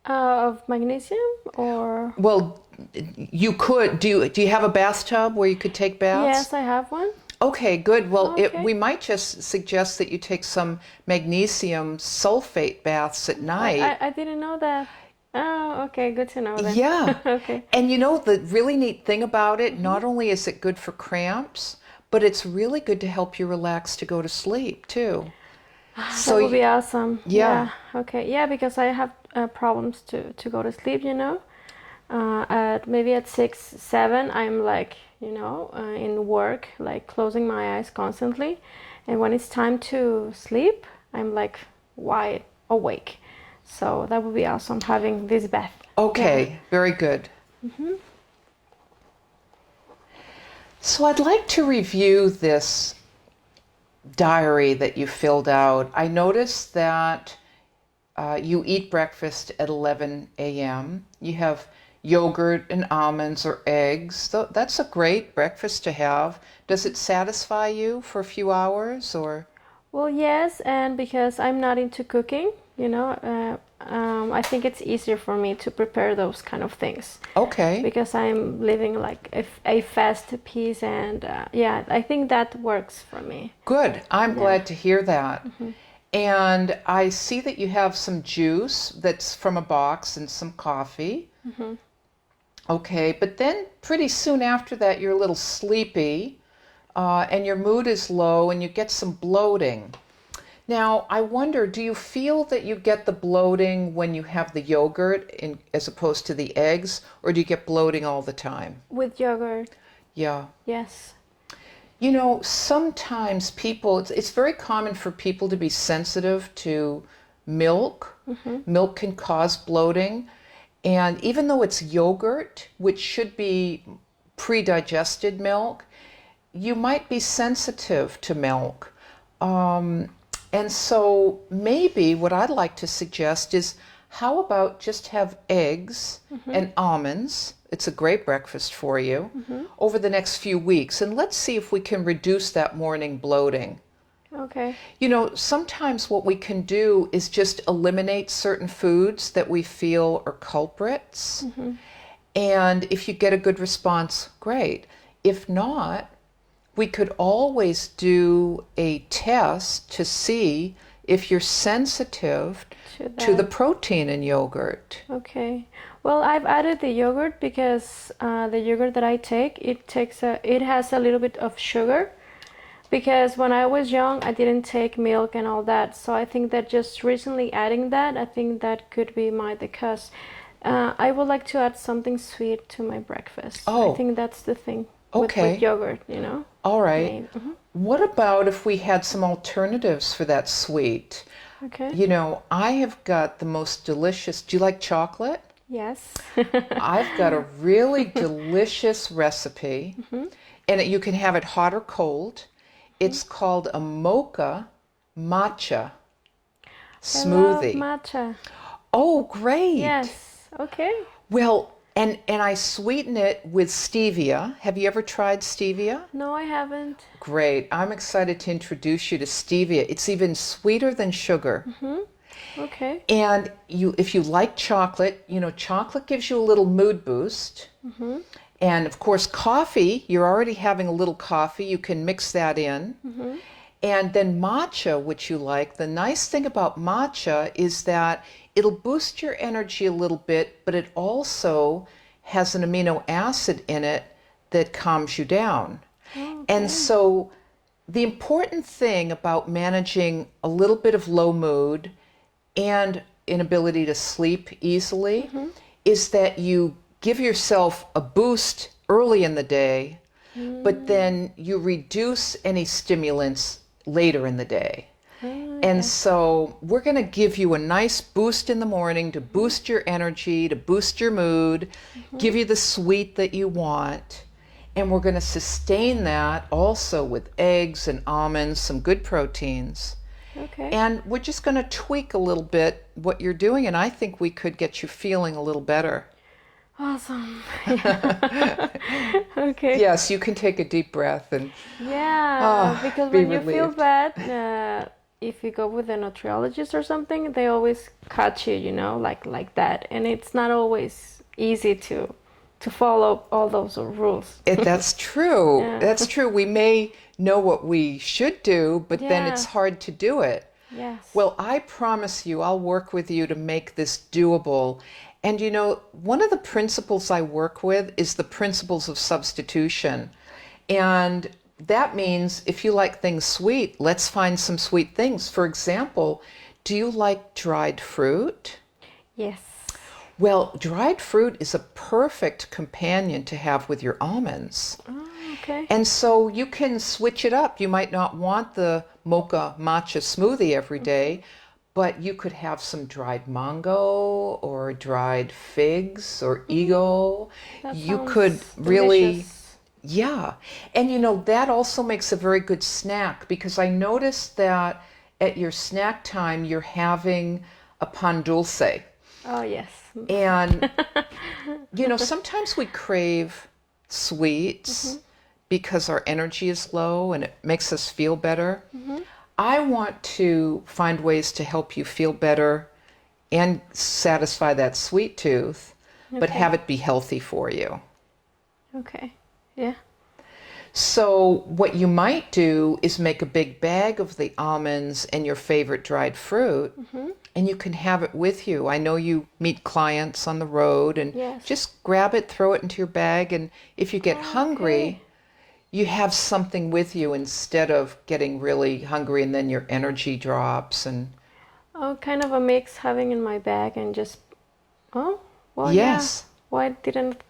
Of magnesium, or? Well, you could. Do you have a bathtub where you could take baths? Yes, I have one. Okay, good. Well, Okay. we might just suggest that you take some magnesium sulfate baths at night. I didn't know that. Oh, okay, good to know then. Yeah. Okay. And you know, the really neat thing about it, not only is it good for cramps, but it's really good to help you relax to go to sleep too. That So, would be awesome. yeah. Yeah. Okay. Yeah, because I have problems to go to sleep. At maybe at 6, 7, I'm like in work, like closing my eyes constantly, and when it's time to sleep, I'm like wide awake. So that would be awesome having this bath. Yeah. Okay, very good. So I'd like to review this diary that you filled out. I noticed that you eat breakfast at 11 a.m. You have yogurt and almonds or eggs. So that's a great breakfast to have. Does it satisfy you for a few hours or? Well, yes, and because I'm not into cooking, I think it's easier for me to prepare those kind of things Okay, because I'm living like a fast pace, and yeah, I think that works for me. good. I'm Yeah. glad to hear that. And I see that you have some juice that's from a box and some coffee. Okay, but then pretty soon after that, you're a little sleepy and your mood is low and you get some bloating. Now, I wonder, do you feel that you get the bloating when you have the yogurt as opposed to the eggs, or do you get bloating all the time? With yogurt, Yeah. yes. You know, sometimes it's very common for people to be sensitive to milk. Milk can cause bloating. And even though it's yogurt, which should be pre-digested milk, you might be sensitive to milk. And so maybe what I'd like to suggest is how about just have eggs and almonds? It's a great breakfast for you over the next few weeks. And let's see if we can reduce that morning bloating. Okay. You know, sometimes what we can do is just eliminate certain foods that we feel are culprits. And if you get a good response, great. If not, we could always do a test to see if you're sensitive to the that. protein in yogurt. Okay. Well, I've added the yogurt because the yogurt that I take, it has a little bit of sugar. Because when I was young, I didn't take milk and all that. So I think that just recently adding that, I think that could be the cause. I would like to add something sweet to my breakfast. Oh, I think that's the thing okay. with yogurt, All right. Maybe. What about if we had some alternatives for that sweet? Okay. You know, I have got the most delicious. Do you like chocolate? Yes. I've got a really delicious recipe, and you can have it hot or cold. It's called a mocha matcha smoothie. I love matcha. Oh, great. Yes. Okay. Well, and I sweeten it with stevia. Have you ever tried stevia? No, I haven't. Great. I'm excited to introduce you to stevia. It's even sweeter than sugar. Okay. And if you like chocolate, chocolate gives you a little mood boost. And of course, coffee, you're already having a little coffee. You can mix that in. And then matcha, which you like. The nice thing about matcha is that it'll boost your energy a little bit, but it also has an amino acid in it that calms you down. Okay. And so the important thing about managing a little bit of low mood and inability to sleep easily is that you give yourself a boost early in the day, but then you reduce any stimulants later in the day. And so we're going to give you a nice boost in the morning to boost your energy, to boost your mood, give you the sweet that you want. And we're going to sustain that also with eggs and almonds, some good proteins. Okay. And we're just going to tweak a little bit what you're doing, and I think we could get you feeling a little better. Awesome. Okay. Yes, you can take a deep breath and Because be when you feel relieved. bad, if you go with a nutriologist or something, they always cut you, like that, and it's not always easy to follow all those rules. That's true. Yeah. That's true. We may know what we should do, but then Yeah. it's hard to do it. Yes. Well, I promise you, I'll work with you to make this doable. And you know, one of the principles I work with is the principles of substitution. And that means if you like things sweet, let's find some sweet things. For example, do you like dried fruit? Yes. Well, dried fruit is a perfect companion to have with your almonds. Oh, okay. And so you can switch it up. You might not want the mocha matcha smoothie every day, but you could have some dried mango or dried figs or ego. That You sounds could really, delicious. yeah. And you know, that also makes a very good snack because I noticed that at your snack time, you're having a pan dulce. Oh, yes. And, you know, sometimes we crave sweets because our energy is low and it makes us feel better. I want to find ways to help you feel better and satisfy that sweet tooth, but Okay. have it be healthy for you. Okay. Yeah. So what you might do is make a big bag of the almonds and your favorite dried fruit, and you can have it with you. I know you meet clients on the road, and Yes. just grab it, throw it into your bag, and if you get hungry, you have something with you instead of getting really hungry and then your energy drops. And Oh, kind of a mix having in my bag and just, oh, well, yeah. yes. Why didn't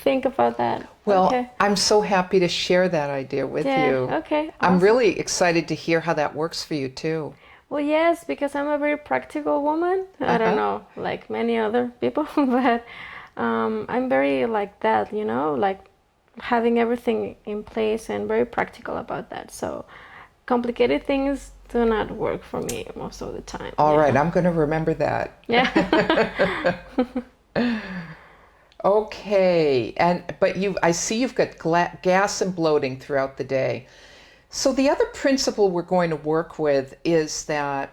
think about that? Well, Okay. I'm so happy to share that idea with Yeah. you. Okay. I'm Awesome. really excited to hear how that works for you too. Well, yes, because I'm a very practical woman. I don't know, like many other people, but I'm very like that, you know, like having everything in place and very practical about that. So complicated things do not work for me most of the time. All right, Yeah. I'm going to remember that. Yeah. Okay, but I see you've got gas and bloating throughout the day. So the other principle we're going to work with is that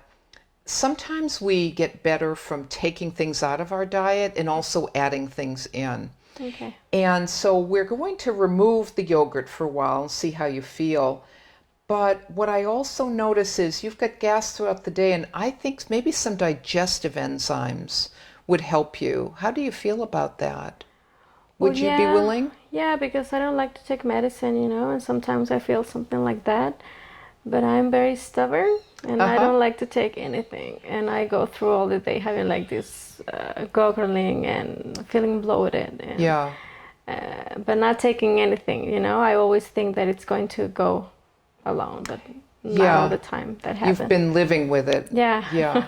sometimes we get better from taking things out of our diet and also adding things in. Okay. And so we're going to remove the yogurt for a while and see how you feel. But what I also notice is you've got gas throughout the day, and I think maybe some digestive enzymes would help you. How do you feel about that? Well, Would you be willing? yeah, because I don't like to take medicine, you know, and sometimes I feel something like that. But I'm very stubborn and I Uh-huh. don't like to take anything. And I go through all the day having like this gargling and feeling bloated and Yeah. but not taking anything, you know. I always think that it's going to go alone, but not all Yeah. the time that You've happens. been living with it. Yeah. Yeah.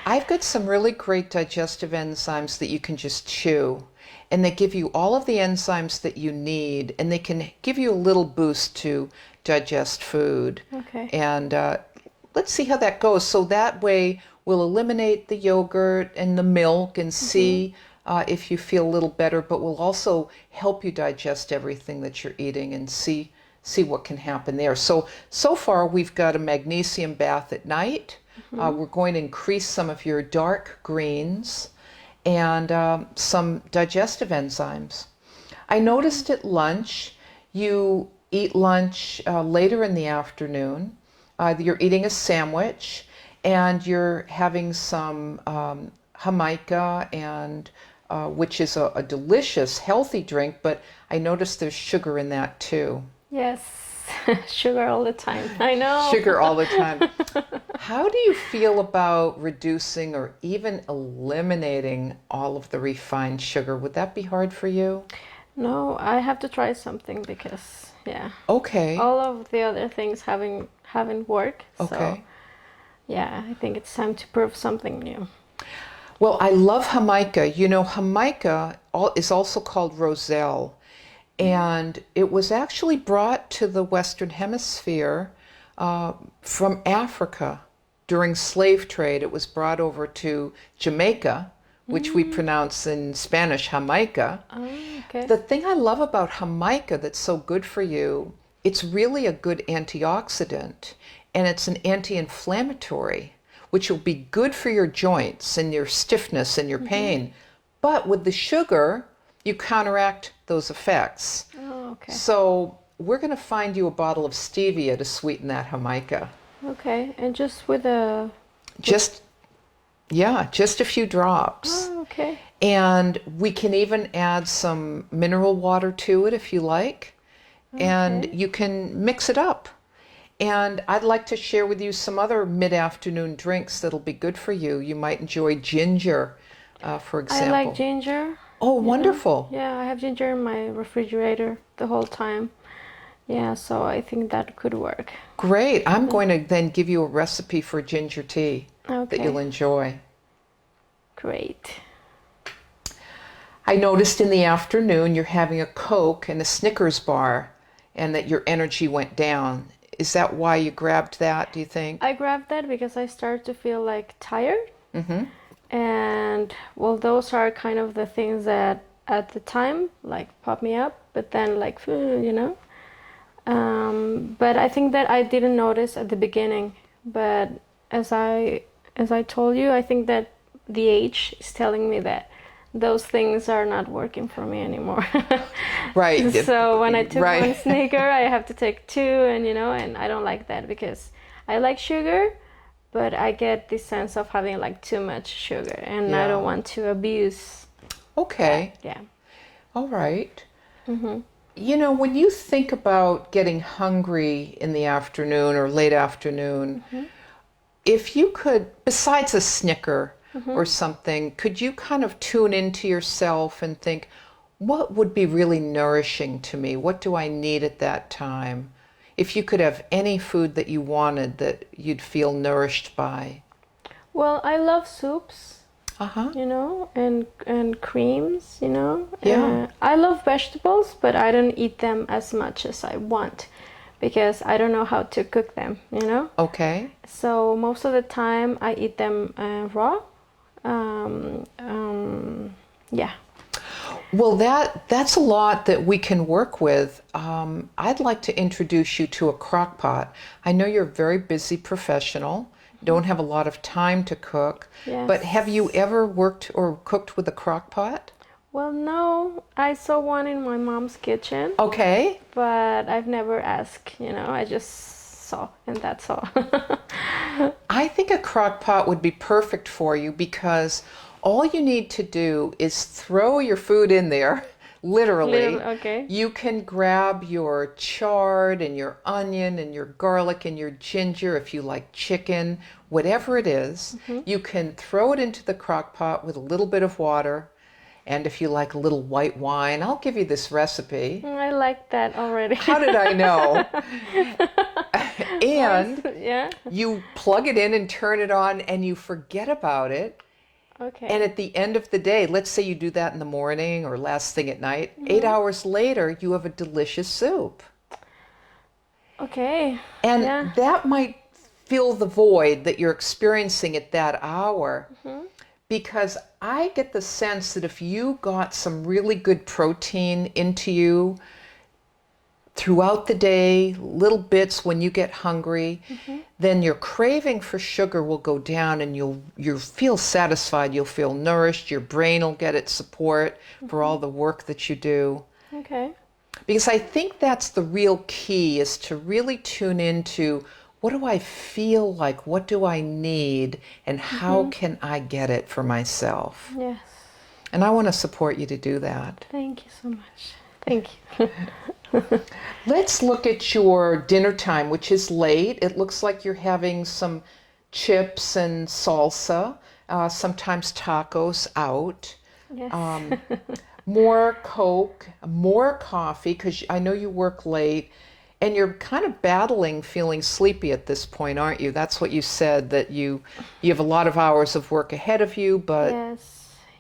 I've got some really great digestive enzymes that you can just chew. And they give you all of the enzymes that you need, and they can give you a little boost to digest food. Okay. And let's see how that goes. So that way we'll eliminate the yogurt and the milk and see if you feel a little better, but we'll also help you digest everything that you're eating and see what can happen there. So far we've got a magnesium bath at night. We're going to increase some of your dark greens and some digestive enzymes. I noticed at lunch, you eat lunch later in the afternoon. You're eating a sandwich and you're having some Jamaica, and which is a delicious, healthy drink, but I noticed there's sugar in that too. Yes. Sugar all the time. I know. Sugar all the time. How do you feel about reducing or even eliminating all of the refined sugar? Would that be hard for you? No, I have to try something because yeah. Okay. All of the other things haven't worked. So Okay. yeah, I think it's time to prove something new. Well, I love Jamaica. You know, Jamaica is also called Roselle, and it was actually brought to the Western Hemisphere from Africa during slave trade. It was brought over to Jamaica, which we pronounce in Spanish Jamaica. Oh, okay. The thing I love about Jamaica that's so good for you, it's really a good antioxidant, and it's an anti-inflammatory, which will be good for your joints and your stiffness and your pain. But with the sugar, you counteract those effects. Oh, okay. So we're going to find you a bottle of stevia to sweeten that Jamaica. Okay, and just with a Just Yeah, just a few drops. Oh, okay. And we can even add some mineral water to it if you like. And Okay. you can mix it up. And I'd like to share with you some other mid-afternoon drinks that'll be good for you. You might enjoy ginger, for I like example. ginger, Oh, you know. wonderful. Yeah, I have ginger in my refrigerator the whole time. Yeah, so I think that could work. Great. I'm Yeah. going to then give you a recipe for ginger tea that you'll Okay. enjoy. Great. I noticed in the afternoon you're having a Coke and a Snickers bar and that your energy went down. Is that why you grabbed that, do you think? I grabbed that because I started to feel like tired. Mm-hmm. And well, those are kind of the things that at the time like pop me up, but then like, you know. But I think that I didn't notice at the beginning. But as I told you, I think that the age is telling me that those things are not working for me anymore. Right. So when I took one Right. Snicker, I have to take two, and you know, and I don't like that because I like sugar, but I get this sense of having like too much sugar, and I don't Yeah. want to abuse that. Okay. Yeah. All right. Mhm. You know, when you think about getting hungry in the afternoon or late afternoon, Mhm. if you could, besides a Snicker or Mhm. something, could you kind of tune into yourself and think, what would be really nourishing to me? What do I need at that time? If you could have any food that you wanted that you'd feel nourished by. Well, I love soups, Uh-huh. you know, and creams, you know. Yeah. I love vegetables, but I don't eat them as much as I want because I don't know how to cook them, you know. Okay. So most of the time I eat them raw. Yeah. Well, that's a lot that we can work with. I'd like to introduce you to a crock pot. I know you're a very busy professional, don't have a lot of time to cook, but have you Yes. ever worked or cooked with a crock pot? Well, no, I saw one in my mom's kitchen, Okay. but I've never asked, you know, I just saw and that's all. I think a crock pot would be perfect for you because all you need to do is throw your food in there, Little, literally. okay. You can grab your chard and your onion and your garlic and your ginger if you like chicken, whatever it is. Hmm. You can throw it into the crock pot with a little bit of water. And if you like a little white wine, I'll give you this recipe. I like that already. How did I know? Nice. And Yeah. you plug it in and turn it on and you forget about it. And Okay. at the end of the day, let's say you do that in the morning or last thing at night, eight Hmm. hours later, you have a delicious soup. Okay. And Yeah. that might fill the void that you're experiencing at that hour. Hmm. Because I get the sense that if you got some really good protein into you throughout the day, little bits when you get hungry, Hmm. then your craving for sugar will go down and you'll feel satisfied, you'll feel nourished, your brain will get its support for Hmm. all the work that you do. Okay. Because I think that's the real key is to really tune into what do I feel like, what do I need, and how Hmm. can I get it for myself? Yes. And I want to support you to do that. Thank you so much. Thank you. Let's look at your dinner time, which is late. It looks like you're having some chips and salsa, sometimes tacos out, Yes. more Coke, more coffee, because I know you work late, and you're kind of battling feeling sleepy at this point, aren't you? That's what you said, that you have a lot of hours of work ahead of you, but Yes.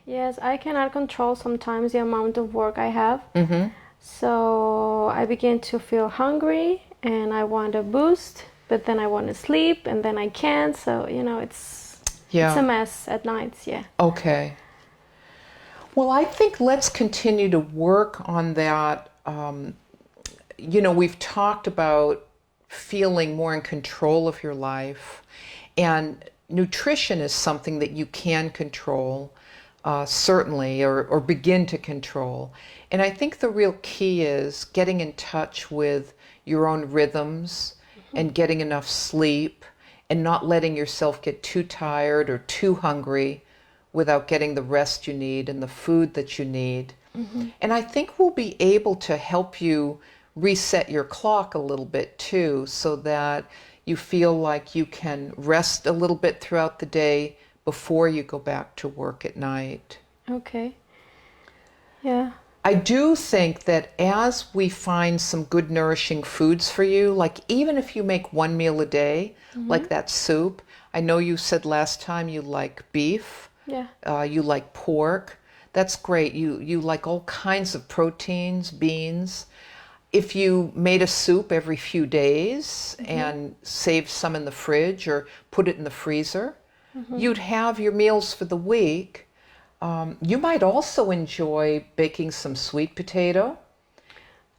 Yes, I cannot control sometimes the amount of work I have. Mhm. So I begin to feel hungry and I want a boost, but then I want to sleep and then I can't. So, you know, it's a Yeah, mess at nights, yeah. okay. Well, I think let's continue to work on that. You know, we've talked about feeling more in control of your life, and nutrition is something that you can control, certainly, or begin to control. And I think the real key is getting in touch with your own rhythms and getting enough sleep and not letting yourself get too tired or too hungry without getting the rest you need and the food that you need. And I think we'll be able to help you reset your clock a little bit too, so that you feel like you can rest a little bit throughout the day before you go back to work at night. Okay. Yeah. I do think that as we find some good nourishing foods for you, like even if you make one meal a day, like that soup, I know you said last time you like beef, Yeah. you like pork. That's great. You like all kinds of proteins, beans. If you made a soup every few days and saved some in the fridge or put it in the freezer, you'd have your meals for the week. You might also enjoy baking some sweet potato.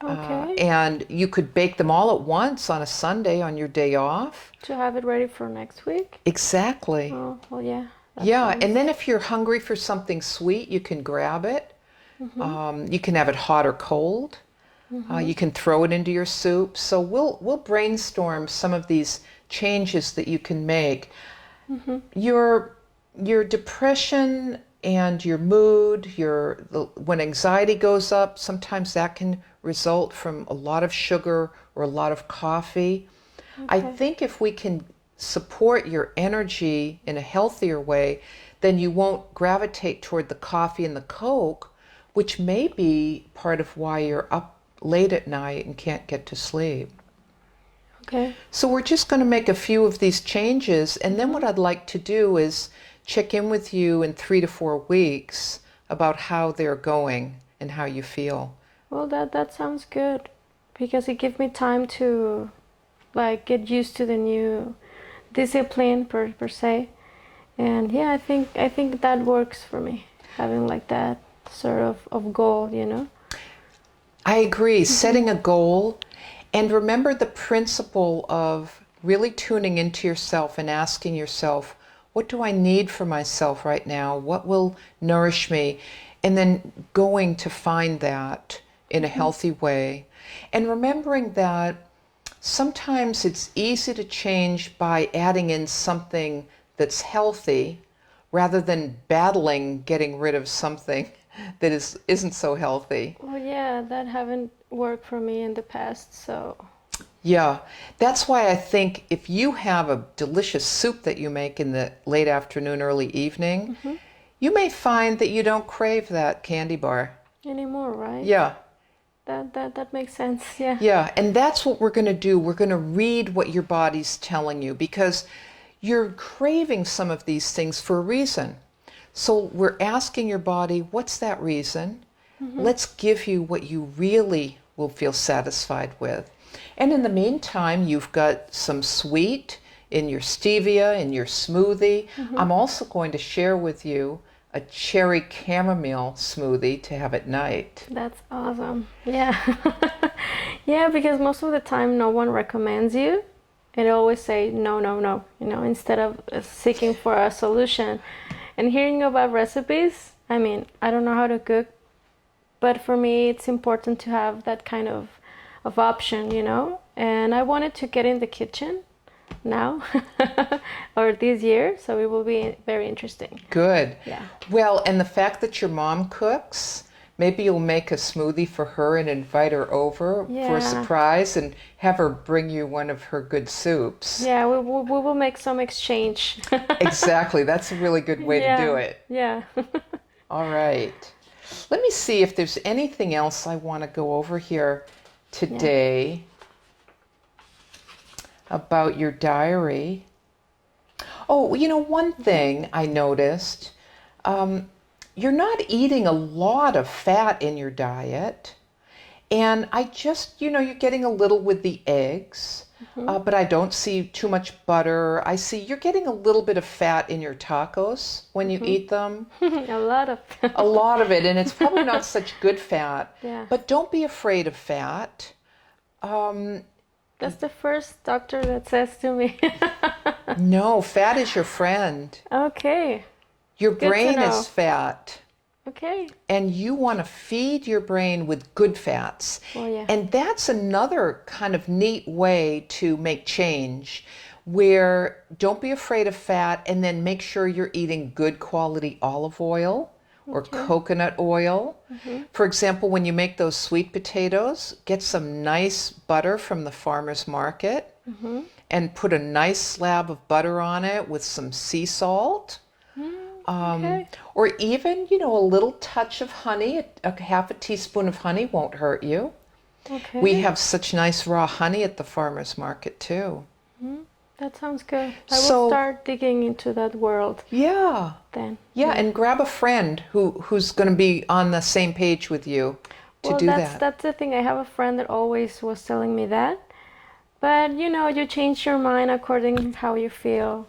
Okay. And you could bake them all at once on a Sunday on your day off. To have it ready for next week? Exactly. Oh, well, yeah. Yeah, and then if you're hungry for something sweet, you can grab it. You can have it hot or cold. You can throw it into your soup. So we'll brainstorm some of these changes that you can make. Your depression and your mood, when anxiety goes up, sometimes that can result from a lot of sugar or a lot of coffee. I think if we can support your energy in a healthier way, then you won't gravitate toward the coffee and the Coke, which may be part of why you're up late at night and can't get to sleep. Okay. So we're just going to make a few of these changes, and then what I'd like to do is check in with you in 3 to 4 weeks about how they're going and how you feel. Well, that sounds good, because it gives me time to like get used to the new discipline per se. And yeah, I think that works for me, having like that sort of goal, you know. I agree. Setting a goal, and remember the principle of really tuning into yourself and asking yourself, what do I need for myself right now? What will nourish me? And then going to find that in a healthy way. And remembering that sometimes it's easy to change by adding in something that's healthy rather than battling getting rid of something that isn't so healthy. Well, yeah, that haven't worked for me in the past, so. Yeah, that's why I think if you have a delicious soup that you make in the late afternoon, early evening, you may find that you don't crave that candy bar Anymore, right? Yeah. That makes sense, yeah. Yeah, and that's what we're going to do. We're going to read what your body's telling you, because you're craving some of these things for a reason. So we're asking your body, what's that reason? Let's give you what you really will feel satisfied with. And in the meantime, you've got some sweet in your stevia, in your smoothie. I'm also going to share with you a cherry chamomile smoothie to have at night. That's awesome. Yeah. Yeah, because most of the time no one recommends you. They always say no, no, no, you know, instead of seeking for a solution. And hearing about recipes, I mean, I don't know how to cook, but for me it's important to have that kind of option, you know. And I wanted to get in the kitchen now or this year, so it will be very interesting. Good. Yeah. Well, and the fact that your mom cooks, maybe you'll make a smoothie for her and invite her over for a surprise and have her bring you one of her good soups. Yeah, we will make some exchange. Exactly. That's a really good way to do it. Yeah. All right. Let me see if there's anything else I want to go over here today about your diary. Oh, you know, one thing I noticed, you're not eating a lot of fat in your diet. And I just, you know, you're getting a little with the eggs, but I don't see too much butter. I see you're getting a little bit of fat in your tacos when you eat them. A lot of A lot of it, and it's probably not such good fat. Yeah. But don't be afraid of fat. That's the first doctor that says to me. No, fat is your friend. Okay. Your Good to brain know. is fat. Okay. And you want to feed your brain with good fats. Well, yeah. And that's another kind of neat way to make change. where don't be afraid of fat, and then make sure you're eating good quality olive oil or coconut oil. For example, when you make those sweet potatoes, get some nice butter from the farmer's market and put a nice slab of butter on it with some sea salt. Or even, you know, a little touch of honey, a half a teaspoon of honey won't hurt you. We have such nice raw honey at the farmer's market too. That sounds good. I will start digging into that world. Yeah. Then. Yeah, and grab a friend who's going to be on the same page with you to do that. That's the thing. I have a friend that always was telling me that. But, you know, you change your mind according to how you feel.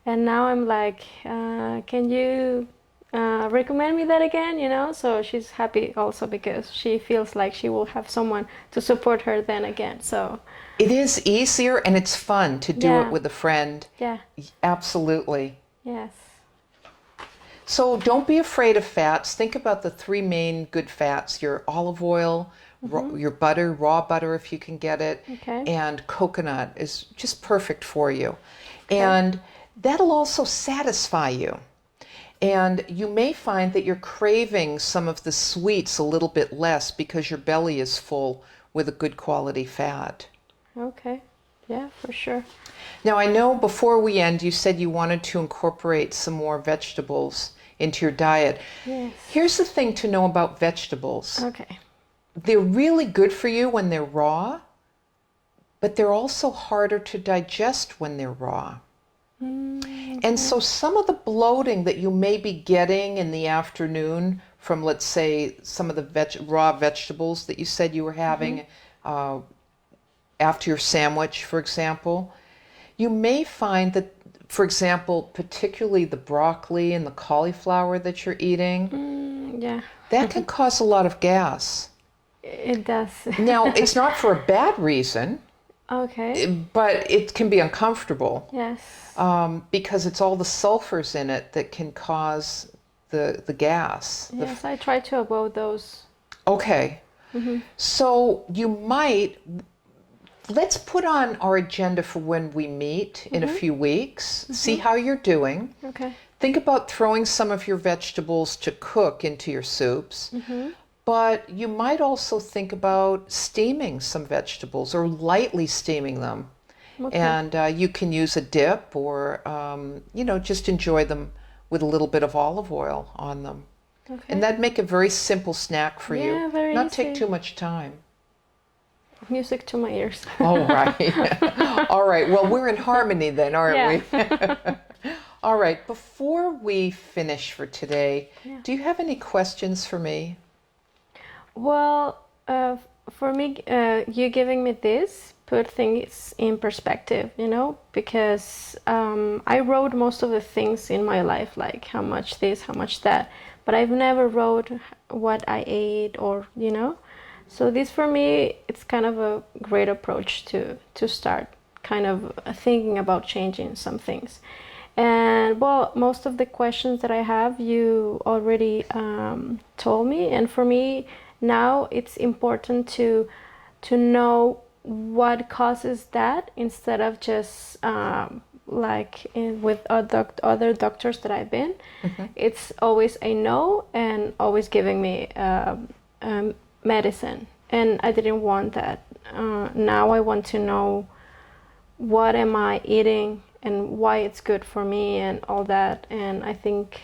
And now I'm like, can you recommend me that again, you know? So she's happy also because she feels like she will have someone to support her then again. So it is easier and it's fun to do it with a friend. Yeah. Absolutely. Yes. So don't be afraid of fats. Think about the 3 main good fats: your olive oil, your butter, raw butter if you can get it, and coconut is just perfect for you. And that'll also satisfy you. And you may find that you're craving some of the sweets a little bit less because your belly is full with a good quality fat. Okay. Yeah, for sure. Now, I know before we end, you said you wanted to incorporate some more vegetables into your diet. Yes. Here's the thing to know about vegetables. Okay. They're really good for you when they're raw, but they're also harder to digest when they're raw. And so some of the bloating that you may be getting in the afternoon from, let's say, some of the raw vegetables that you said you were having after your sandwich, for example, you may find that, for example, particularly the broccoli and the cauliflower that you're eating, that can cause a lot of gas. It does. Now, it's not for a bad reason. Okay. But it can be uncomfortable. Yes. Because it's all the sulfurs in it that can cause the gas. Yes, I try to avoid those. Okay. So you might, let's put on our agenda for when we meet in a few weeks, see how you're doing. Okay. Think about throwing some of your vegetables to cook into your soups. But you might also think about steaming some vegetables or lightly steaming them. And you can use a dip or, you know, just enjoy them with a little bit of olive oil on them. And that'd make a very simple snack for you. Yeah, very Not easy. take too much time. Music to my ears. Oh, right. All right. Well, we're in harmony then, aren't we? All right. Before we finish for today, do you have any questions for me? Well, for me, you giving me this put things in perspective, you know, because I wrote most of the things in my life, like how much this, how much that, but I've never wrote what I ate or, you know. So this for me, it's kind of a great approach to start kind of thinking about changing some things. And well, most of the questions that I have, you already told me, and for me, now it's important to know what causes that instead of just with other doctors that I've been. It's always a no and always giving me medicine, and I didn't want that. Now I want to know what am I eating and why it's good for me and all that, and I think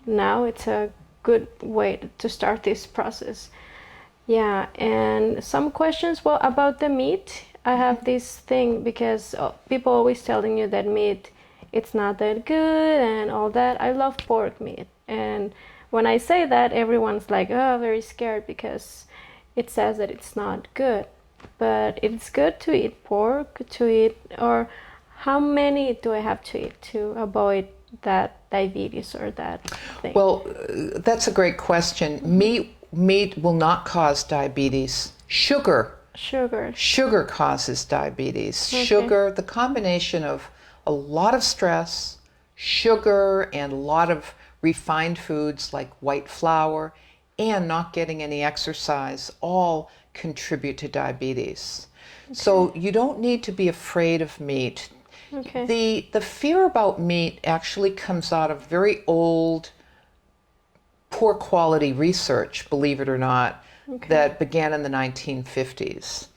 now it's a good way to start this process. Yeah, and some questions, well, about the meat. I have this thing because people always telling you that meat, it's not that good and all that. I love pork meat, and when I say that, everyone's like, oh, very scared because it says that it's not good. But it's good to eat pork, or how many do I have to eat to avoid that diabetes or that thing? Well, that's a great question. Meat will not cause diabetes. Sugar causes diabetes. Okay. Sugar, the combination of a lot of stress, sugar, and a lot of refined foods like white flour, and not getting any exercise, all contribute to diabetes. So you don't need to be afraid of meat. Okay. The fear about meat actually comes out of very old, poor quality research, believe it or not, Okay. that began in the 1950s.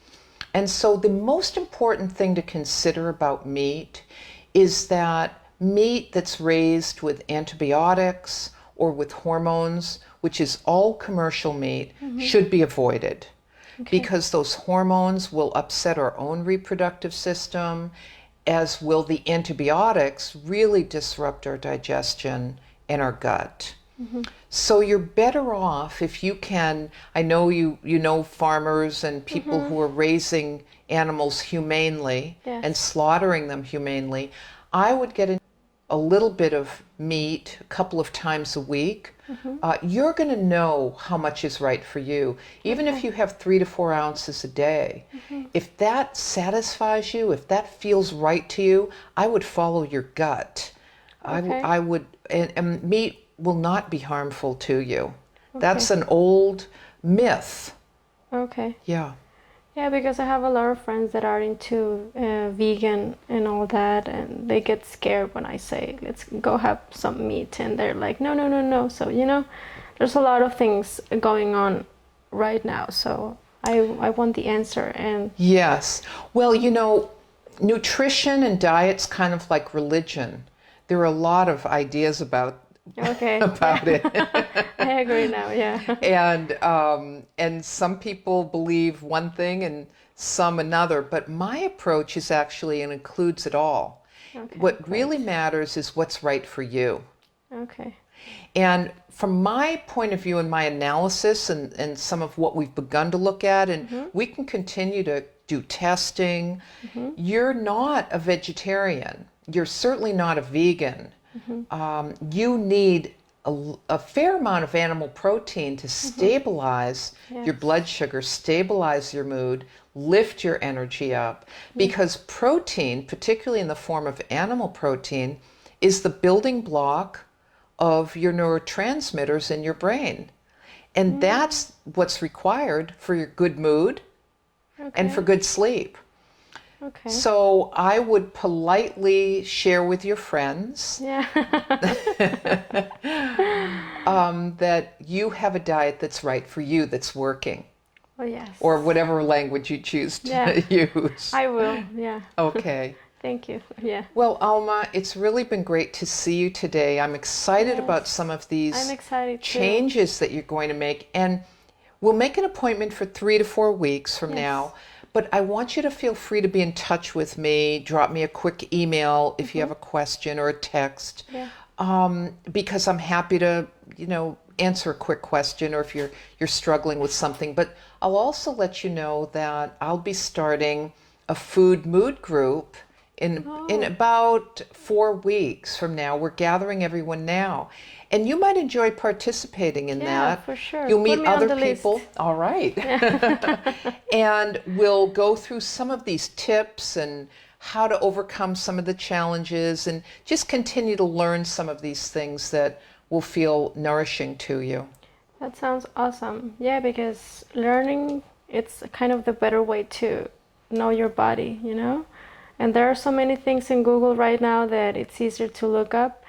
And so the most important thing to consider about meat is that meat that's raised with antibiotics or with hormones, which is all commercial meat, should be avoided. Okay. Because those hormones will upset our own reproductive system, as will the antibiotics really disrupt our digestion and our gut. So you're better off if you can. I know you know farmers and people who are raising animals humanely Yes. and slaughtering them humanely. I would get a little bit of meat a couple of times a week. You're going to know how much is right for you, even if you have 3 to 4 ounces a day. If that satisfies you, if that feels right to you, I would follow your gut. Okay. I would, and meat will not be harmful to you. Okay. That's an old myth. Okay. Yeah. Yeah, because I have a lot of friends that are into vegan and all that, and they get scared when I say, let's go have some meat, and they're like, no, no, no, no. So, there's a lot of things going on right now, so I want the answer. And Yes. Well, nutrition and diet's kind of like religion. There are a lot of ideas about okay. about it. I agree now, yeah. And some people believe one thing and some another, but my approach is actually, and includes it all. Okay, What great. really matters is what's right for you. Okay. And from my point of view and my analysis and some of what we've begun to look at, and we can continue to do testing, you're not a vegetarian. You're certainly not a vegan. You need a fair amount of animal protein to stabilize your blood sugar, stabilize your mood, lift your energy up. Because protein, particularly in the form of animal protein, is the building block of your neurotransmitters in your brain. And that's what's required for your good mood and for good sleep. Okay. So I would politely share with your friends Yeah. that you have a diet that's right for you, that's working, Oh, yes. or whatever language you choose to use. I will, yeah. Okay. Thank you, yeah. Well, Alma, it's really been great to see you today. I'm excited about some of these I'm excited too. changes that you're going to make. And we'll make an appointment for 3 to 4 weeks from now. But I want you to feel free to be in touch with me. Drop me a quick email if you have a question, or a text. Yeah. Because I'm happy to, answer a quick question, or if you're struggling with something. But I'll also let you know that I'll be starting a food mood group in about 4 weeks from now. We're gathering everyone now. And you might enjoy participating in that. Yeah, for sure. You'll meet Put me on other the list. people. All right. And we'll go through some of these tips and how to overcome some of the challenges, and just continue to learn some of these things that will feel nourishing to you. That sounds awesome. Yeah, because learning, it's kind of the better way to know your body, And there are so many things in Google right now that it's easier to look up,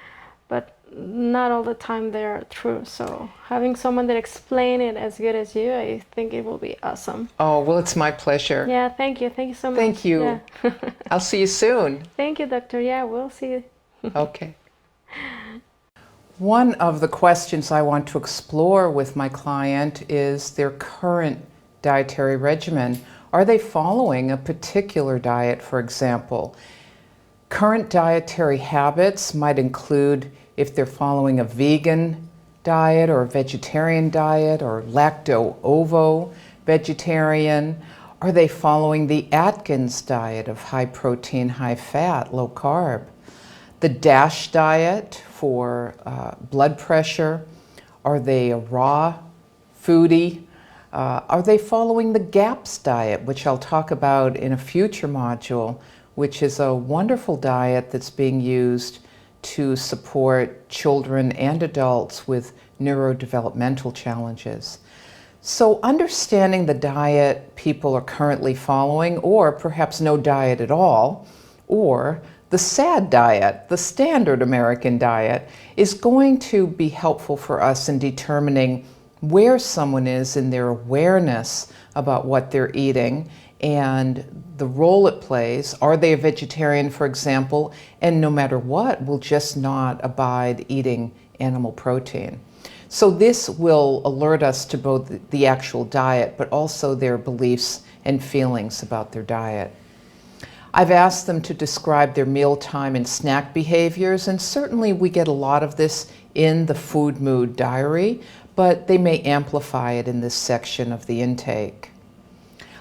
but not all the time they're true. So having someone that explain it as good as you, I think it will be awesome. Oh, well, it's my pleasure. Yeah, thank you. Thank you so much. Thank you. Yeah. I'll see you soon. Thank you, doctor. Yeah, we'll see you. Okay. One of the questions I want to explore with my client is their current dietary regimen. Are they following a particular diet, for example? Current dietary habits might include if they're following a vegan diet or a vegetarian diet or lacto-ovo vegetarian. Are they following the Atkins diet of high protein, high fat, low carb? The DASH diet for blood pressure? Are they a raw foodie? Are they following the GAPS diet, which I'll talk about in a future module, which is a wonderful diet that's being used to support children and adults with neurodevelopmental challenges. So understanding the diet people are currently following, or perhaps no diet at all, or The SAD diet, the standard American diet, is going to be helpful for us in determining where someone is in their awareness about what they're eating and the role it plays. Are they a vegetarian, for example, and no matter what, will just not abide eating animal protein? So this will alert us to both the actual diet, but also their beliefs and feelings about their diet. I've asked them to describe their mealtime and snack behaviors, and certainly we get a lot of this in the food mood diary, but they may amplify it in this section of the intake.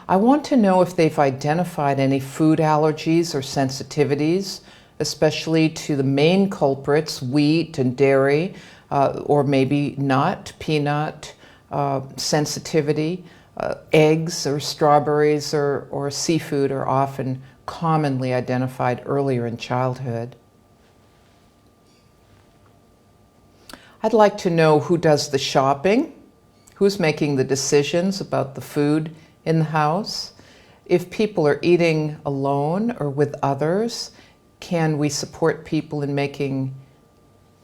I want to know if they've identified any food allergies or sensitivities, especially to the main culprits, wheat and dairy, or maybe nut, peanut sensitivity. Eggs or strawberries or seafood are often commonly identified earlier in childhood. I'd like to know who does the shopping, who's making the decisions about the food in the house. If people are eating alone or with others, can we support people in making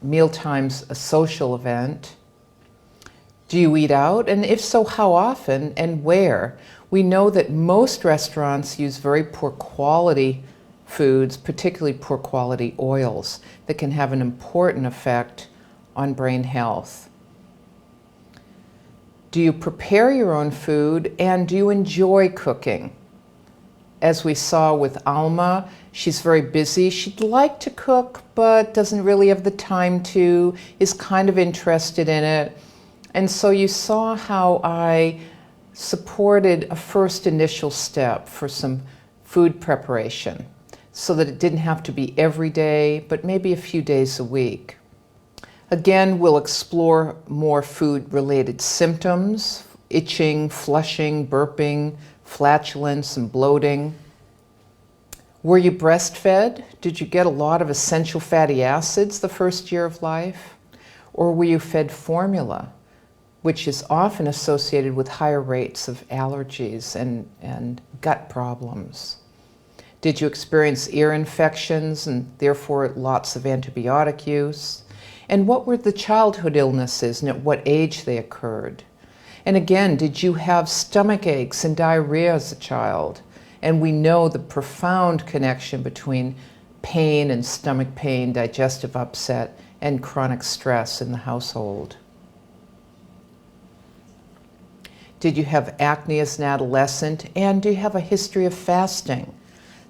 mealtimes a social event? Do you eat out? And if so, how often and where? We know that most restaurants use very poor quality foods, particularly poor quality oils, that can have an important effect on brain health. Do you prepare your own food, and do you enjoy cooking? As we saw with Alma, she's very busy. She'd like to cook, but doesn't really have the time to, is kind of interested in it. And so you saw how I supported a first initial step for some food preparation so that it didn't have to be every day, but maybe a few days a week. Again, we'll explore more food-related symptoms, itching, flushing, burping, flatulence, and bloating. Were you breastfed? Did you get a lot of essential fatty acids the first year of life? Or were you fed formula, which is often associated with higher rates of allergies and gut problems? Did you experience ear infections and therefore lots of antibiotic use? And what were the childhood illnesses and at what age they occurred? And again, did you have stomach aches and diarrhea as a child? And we know the profound connection between pain and stomach pain, digestive upset, and chronic stress in the household. Did you have acne as an adolescent? And do you have a history of fasting?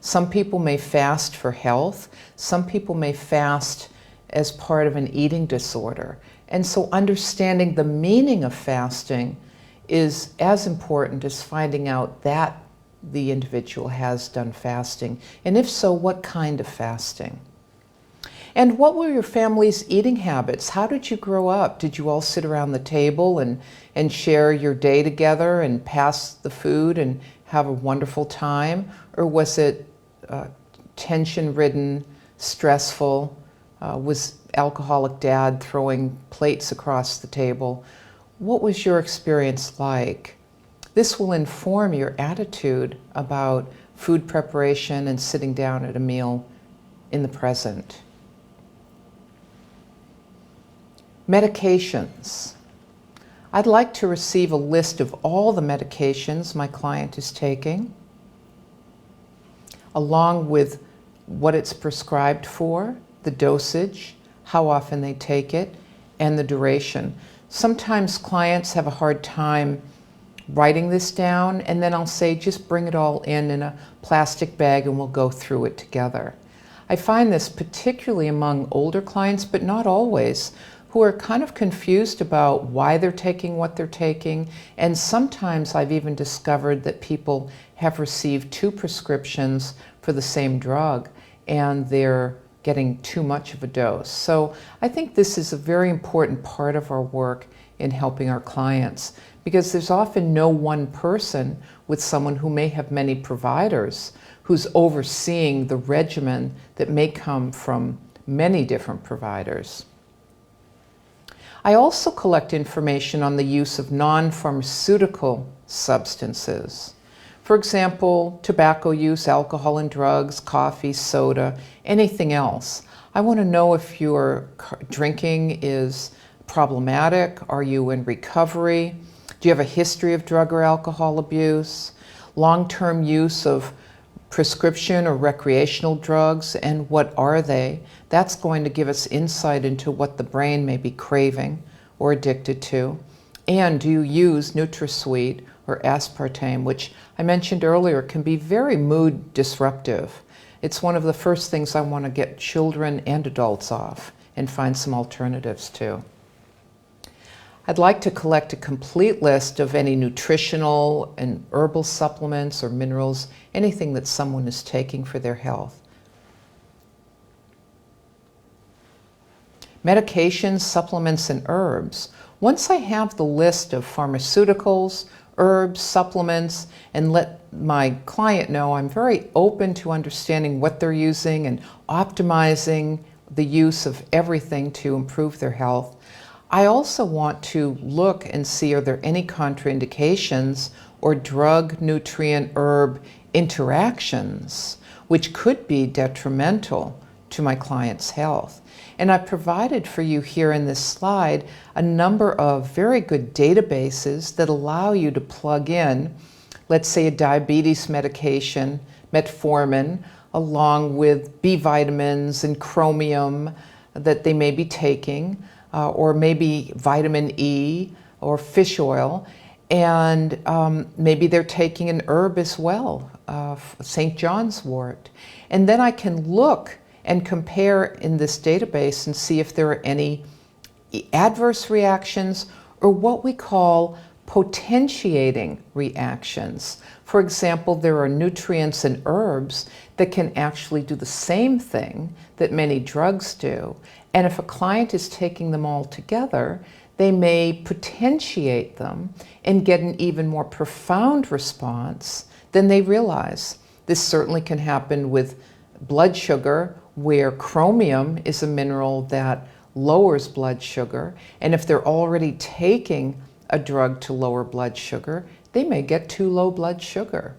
Some people may fast for health. Some people may fast as part of an eating disorder. And so understanding the meaning of fasting is as important as finding out that the individual has done fasting. And if so, what kind of fasting? And what were your family's eating habits? How did you grow up? Did you all sit around the table and share your day together and pass the food and have a wonderful time? Or was it tension-ridden, stressful? Was alcoholic dad throwing plates across the table? What was your experience like? This will inform your attitude about food preparation and sitting down at a meal in the present. Medications. I'd like to receive a list of all the medications my client is taking, along with what it's prescribed for, the dosage, how often they take it, and the duration. Sometimes clients have a hard time writing this down, and then I'll say, just bring it all in a plastic bag and we'll go through it together. I find this particularly among older clients, but not always, who are kind of confused about why they're taking what they're taking. And sometimes I've even discovered that people have received 2 prescriptions for the same drug and they're getting too much of a dose. So I think this is a very important part of our work in helping our clients, because there's often no one person with someone who may have many providers who's overseeing the regimen that may come from many different providers. I also collect information on the use of non-pharmaceutical substances. For example, tobacco use, alcohol and drugs, coffee, soda, anything else. I want to know if your drinking is problematic. Are you in recovery? Do you have a history of drug or alcohol abuse? Long-term use of prescription or recreational drugs, and what are they? That's going to give us insight into what the brain may be craving or addicted to. And do you use NutraSweet or aspartame, which I mentioned earlier can be very mood disruptive. It's one of the first things I want to get children and adults off and find some alternatives to. I'd like to collect a complete list of any nutritional and herbal supplements or minerals, anything that someone is taking for their health. Medications, supplements, and herbs. Once I have the list of pharmaceuticals, herbs, supplements, and let my client know I'm very open to understanding what they're using and optimizing the use of everything to improve their health, I also want to look and see, are there any contraindications or drug, nutrient, herb interactions which could be detrimental to my client's health. And I've provided for you here in this slide a number of very good databases that allow you to plug in, let's say, a diabetes medication, metformin, along with B vitamins and chromium that they may be taking, or maybe vitamin E or fish oil, and maybe they're taking an herb as well, St. John's wort. And then I can look and compare in this database and see if there are any adverse reactions or what we call potentiating reactions. For example, there are nutrients in herbs that can actually do the same thing that many drugs do. And if a client is taking them all together, they may potentiate them and get an even more profound response than they realize. This certainly can happen with blood sugar, where chromium is a mineral that lowers blood sugar. And if they're already taking a drug to lower blood sugar, they may get too low blood sugar.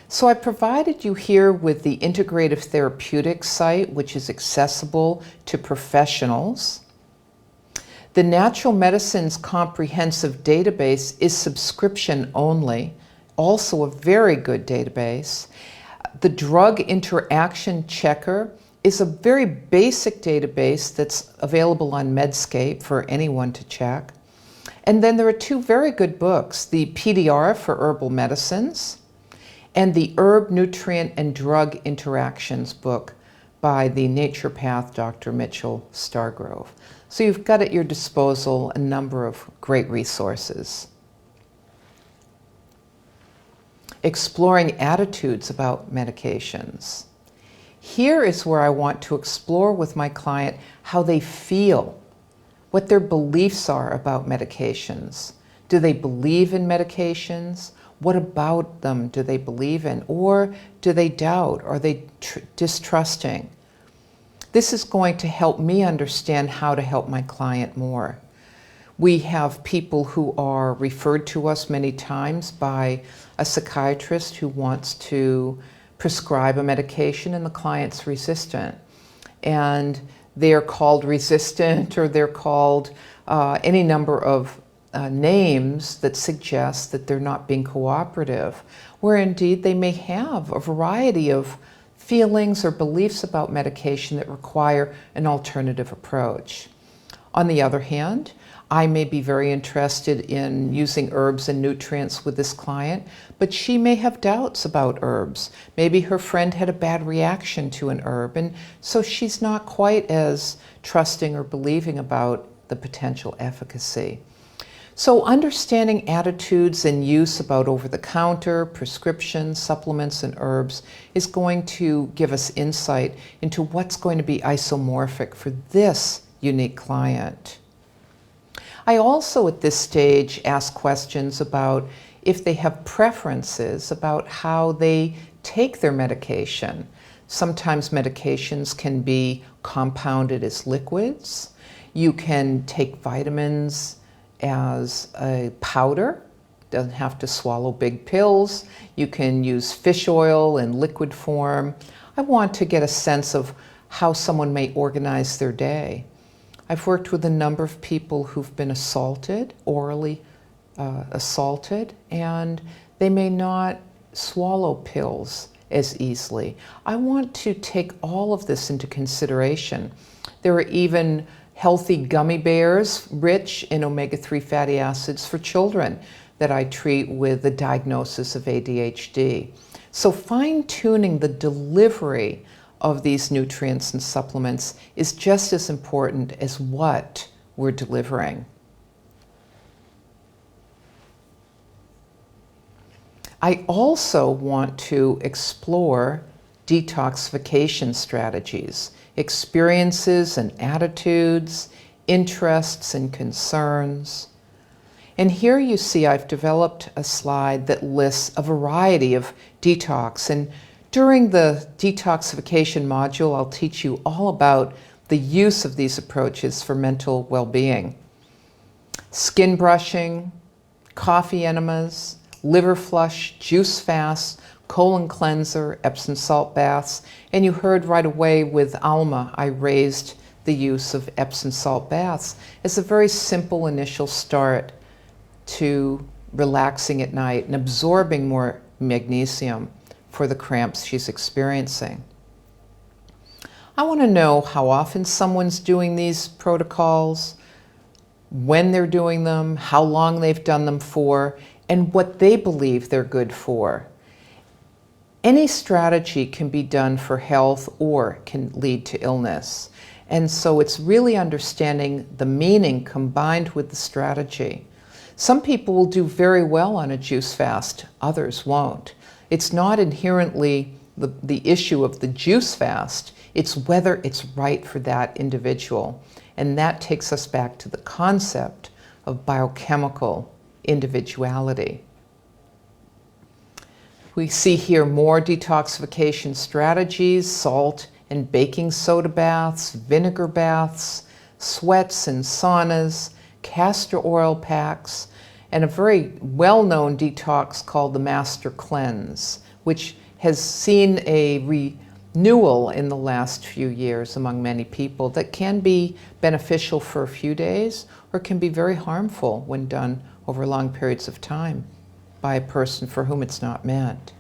So I provided you here with the Integrative Therapeutics site, which is accessible to professionals. The Natural Medicines Comprehensive Database is subscription only, also a very good database. The Drug Interaction Checker is a very basic database that's available on Medscape for anyone to check. And then there are two very good books, the PDR for Herbal Medicines and the Herb, Nutrient, and Drug Interactions book by the naturopath Dr. Mitchell Stargrove. So you've got at your disposal a number of great resources. Exploring attitudes about medications. Here is where I want to explore with my client how they feel, what their beliefs are about medications. Do they believe in medications? What about them do they believe in? Or do they doubt? Are they distrusting? This is going to help me understand how to help my client more. We have people who are referred to us many times by a psychiatrist who wants to prescribe a medication and the client's resistant. And they're called resistant, or they're called any number of names that suggest that they're not being cooperative, where indeed they may have a variety of feelings or beliefs about medication that require an alternative approach. On the other hand, I may be very interested in using herbs and nutrients with this client, but she may have doubts about herbs. Maybe her friend had a bad reaction to an herb, and so she's not quite as trusting or believing about the potential efficacy. So understanding attitudes and use about over-the-counter, prescriptions, supplements, and herbs is going to give us insight into what's going to be isomorphic for this unique client. I also at this stage ask questions about if they have preferences about how they take their medication. Sometimes medications can be compounded as liquids. You can take vitamins as a powder, Doesn't have to swallow big pills. You can use fish oil in liquid form. I want to get a sense of how someone may organize their day. I've worked with a number of people who've been assaulted, orally assaulted, and they may not swallow pills as easily. I want to take all of this into consideration. There are even healthy gummy bears rich in omega-3 fatty acids for children that I treat with the diagnosis of ADHD. So fine-tuning the delivery of these nutrients and supplements is just as important as what we're delivering. I also want to explore detoxification strategies, experiences and attitudes, interests and concerns. And here you see I've developed a slide that lists a variety of detox. And during the detoxification module, I'll teach you all about the use of these approaches for mental well-being. Skin brushing, coffee enemas, liver flush, juice fast, colon cleanser, Epsom salt baths. And you heard right away with Alma, I raised the use of Epsom salt baths as a very simple initial start to relaxing at night and absorbing more magnesium for the cramps she's experiencing. I want to know how often someone's doing these protocols, when they're doing them, how long they've done them for, and what they believe they're good for. Any strategy can be done for health or can lead to illness. And so it's really understanding the meaning combined with the strategy. Some people will do very well on a juice fast, others won't. It's not inherently the issue of the juice fast, it's whether it's right for that individual. And that takes us back to the concept of biochemical individuality. We see here more detoxification strategies: salt and baking soda baths, vinegar baths, sweats and saunas, castor oil packs, and a very well-known detox called the Master Cleanse, which has seen a renewal in the last few years among many people that can be beneficial for a few days or can be very harmful when done over long periods of time by a person for whom it's not meant.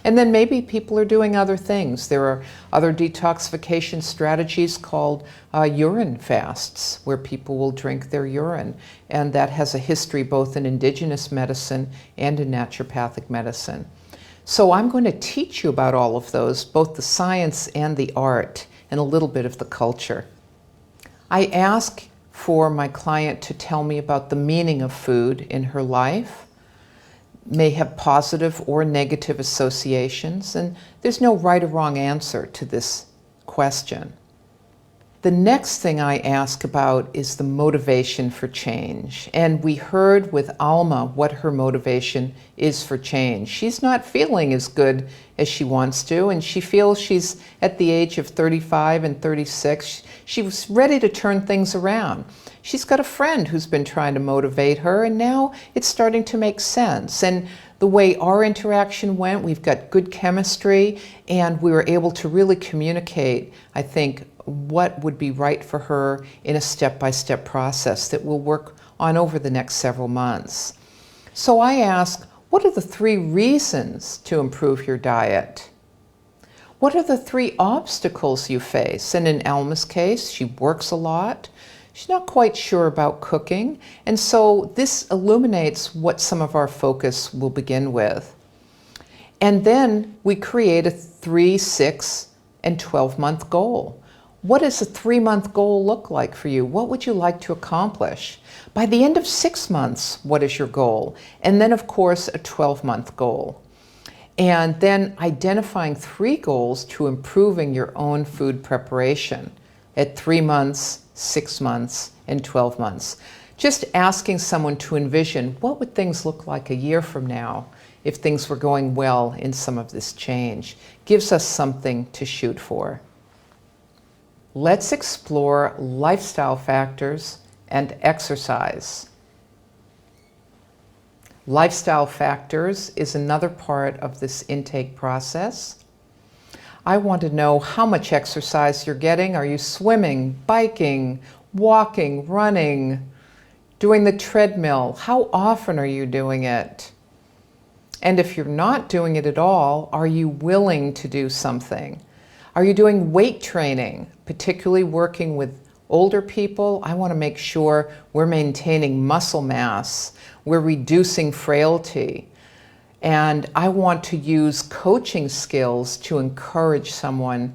And then maybe people are doing other things. There are other detoxification strategies called urine fasts, where people will drink their urine. And that has a history both in indigenous medicine and in naturopathic medicine. So I'm going to teach you about all of those, both the science and the art, and a little bit of the culture. I ask for my client to tell me about the meaning of food in her life. May have positive or negative associations, and there's no right or wrong answer to this question. The next thing I ask about is the motivation for change. And we heard with Alma what her motivation is for change. She's not feeling as good as she wants to, and she feels she's at the age of 35 and 36. She was ready to turn things around. She's got a friend who's been trying to motivate her, and now it's starting to make sense. And the way our interaction went, we've got good chemistry, and we were able to really communicate, I think, what would be right for her in a step-by-step process that we'll work on over the next several months. So I ask, what are the 3 reasons to improve your diet? What are the 3 obstacles you face? And in Alma's case, she works a lot. She's not quite sure about cooking. And so this illuminates what some of our focus will begin with. And then we create a 3, 6, and 12-month goal. What does a 3-month goal look like for you? What would you like to accomplish? By the end of 6 months, what is your goal? And then, of course, a 12-month goal. And then identifying 3 goals to improving your own food preparation at 3 months, 6 months, and 12 months. Just asking someone to envision what would things look like a year from now if things were going well in some of this change gives us something to shoot for. Let's explore lifestyle factors and exercise. Lifestyle factors is another part of this intake process. I want to know how much exercise you're getting. Are you swimming, biking, walking, running, doing the treadmill? How often are you doing it? And if you're not doing it at all, are you willing to do something? Are you doing weight training, particularly working with older people? I want to make sure we're maintaining muscle mass, we're reducing frailty. And I want to use coaching skills to encourage someone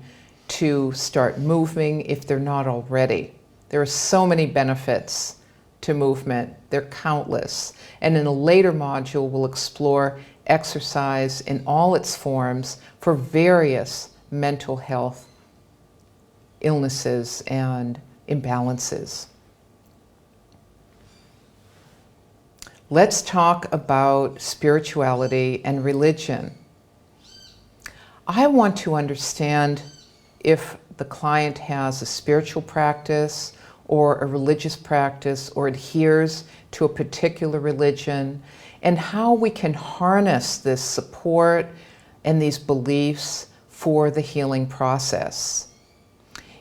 to start moving if they're not already. There are so many benefits to movement. They're countless. And in a later module, we'll explore exercise in all its forms for various mental health illnesses and imbalances. Let's talk about spirituality and religion. I want to understand if the client has a spiritual practice or a religious practice or adheres to a particular religion, and how we can harness this support and these beliefs for the healing process.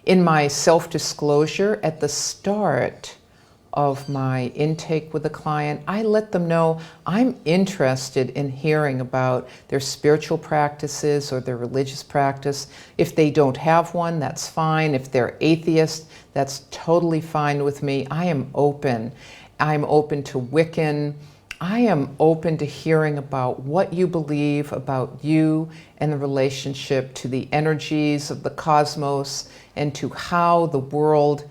In my self-disclosure at the start of my intake with a client, I let them know I'm interested in hearing about their spiritual practices or their religious practice. If they don't have one, that's fine. If they're atheist, that's totally fine with me. I am open. I'm open to Wiccan. I am open to hearing about what you believe about you and the relationship to the energies of the cosmos and to how the world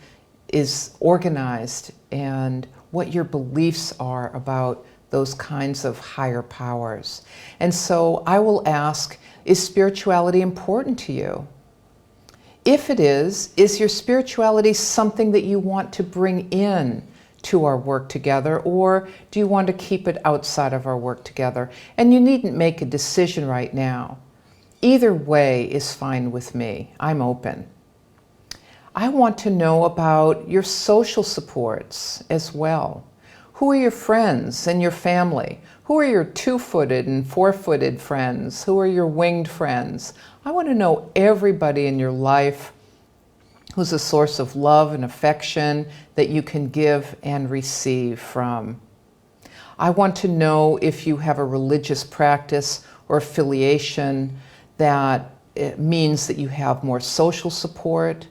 is organized and what your beliefs are about those kinds of higher powers. And so I will ask, is spirituality important to you? If it is your spirituality something that you want to bring in to our work together, or do you want to keep it outside of our work together? And you needn't make a decision right now. Either way is fine with me. I'm open. I want to know about your social supports as well. Who are your friends and your family? Who are your two-footed and four-footed friends? Who are your winged friends? I want to know everybody in your life who's a source of love and affection that you can give and receive from. I want to know if you have a religious practice or affiliation that means that you have more social support.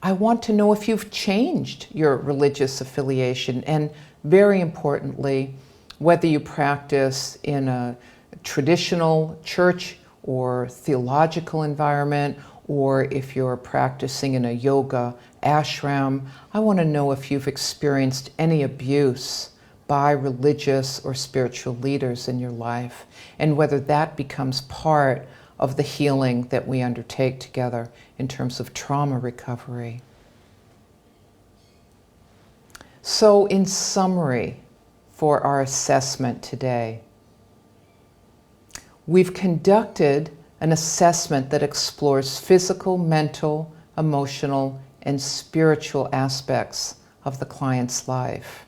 I want to know if you've changed your religious affiliation, and very importantly, whether you practice in a traditional church or theological environment, or if you're practicing in a yoga ashram. I want to know if you've experienced any abuse by religious or spiritual leaders in your life, and whether that becomes part of the healing that we undertake together in terms of trauma recovery. So, in summary, for our assessment today, we've conducted an assessment that explores physical, mental, emotional, and spiritual aspects of the client's life.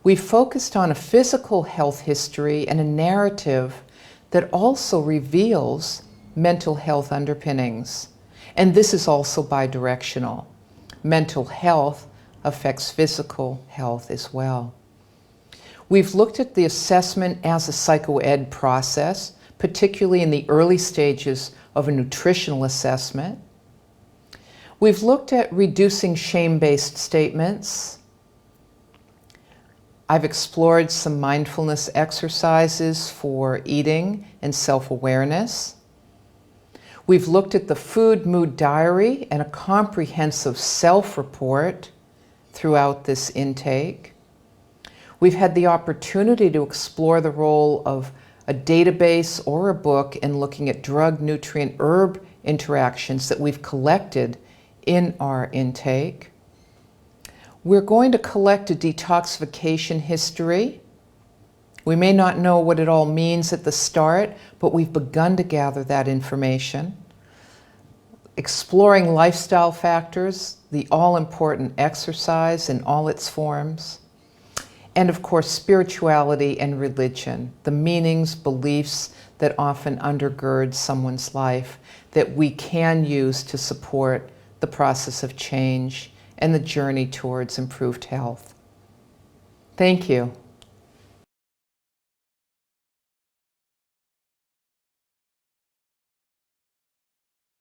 We focused on a physical health history and a narrative that also reveals mental health underpinnings. And this is also bidirectional. Mental health affects physical health as well. We've looked at the assessment as a psychoed process, particularly in the early stages of a nutritional assessment. We've looked at reducing shame-based statements. I've explored some mindfulness exercises for eating and self-awareness. We've looked at the food mood diary and a comprehensive self-report throughout this intake. We've had the opportunity to explore the role of a database or a book in looking at drug, nutrient, herb interactions that we've collected in our intake. We're going to collect a detoxification history. We may not know what it all means at the start, but we've begun to gather that information. Exploring lifestyle factors, the all-important exercise in all its forms. and of course spirituality and religion, the meanings, beliefs that often undergird someone's life that we can use to support the process of change and the journey towards improved health. Thank you.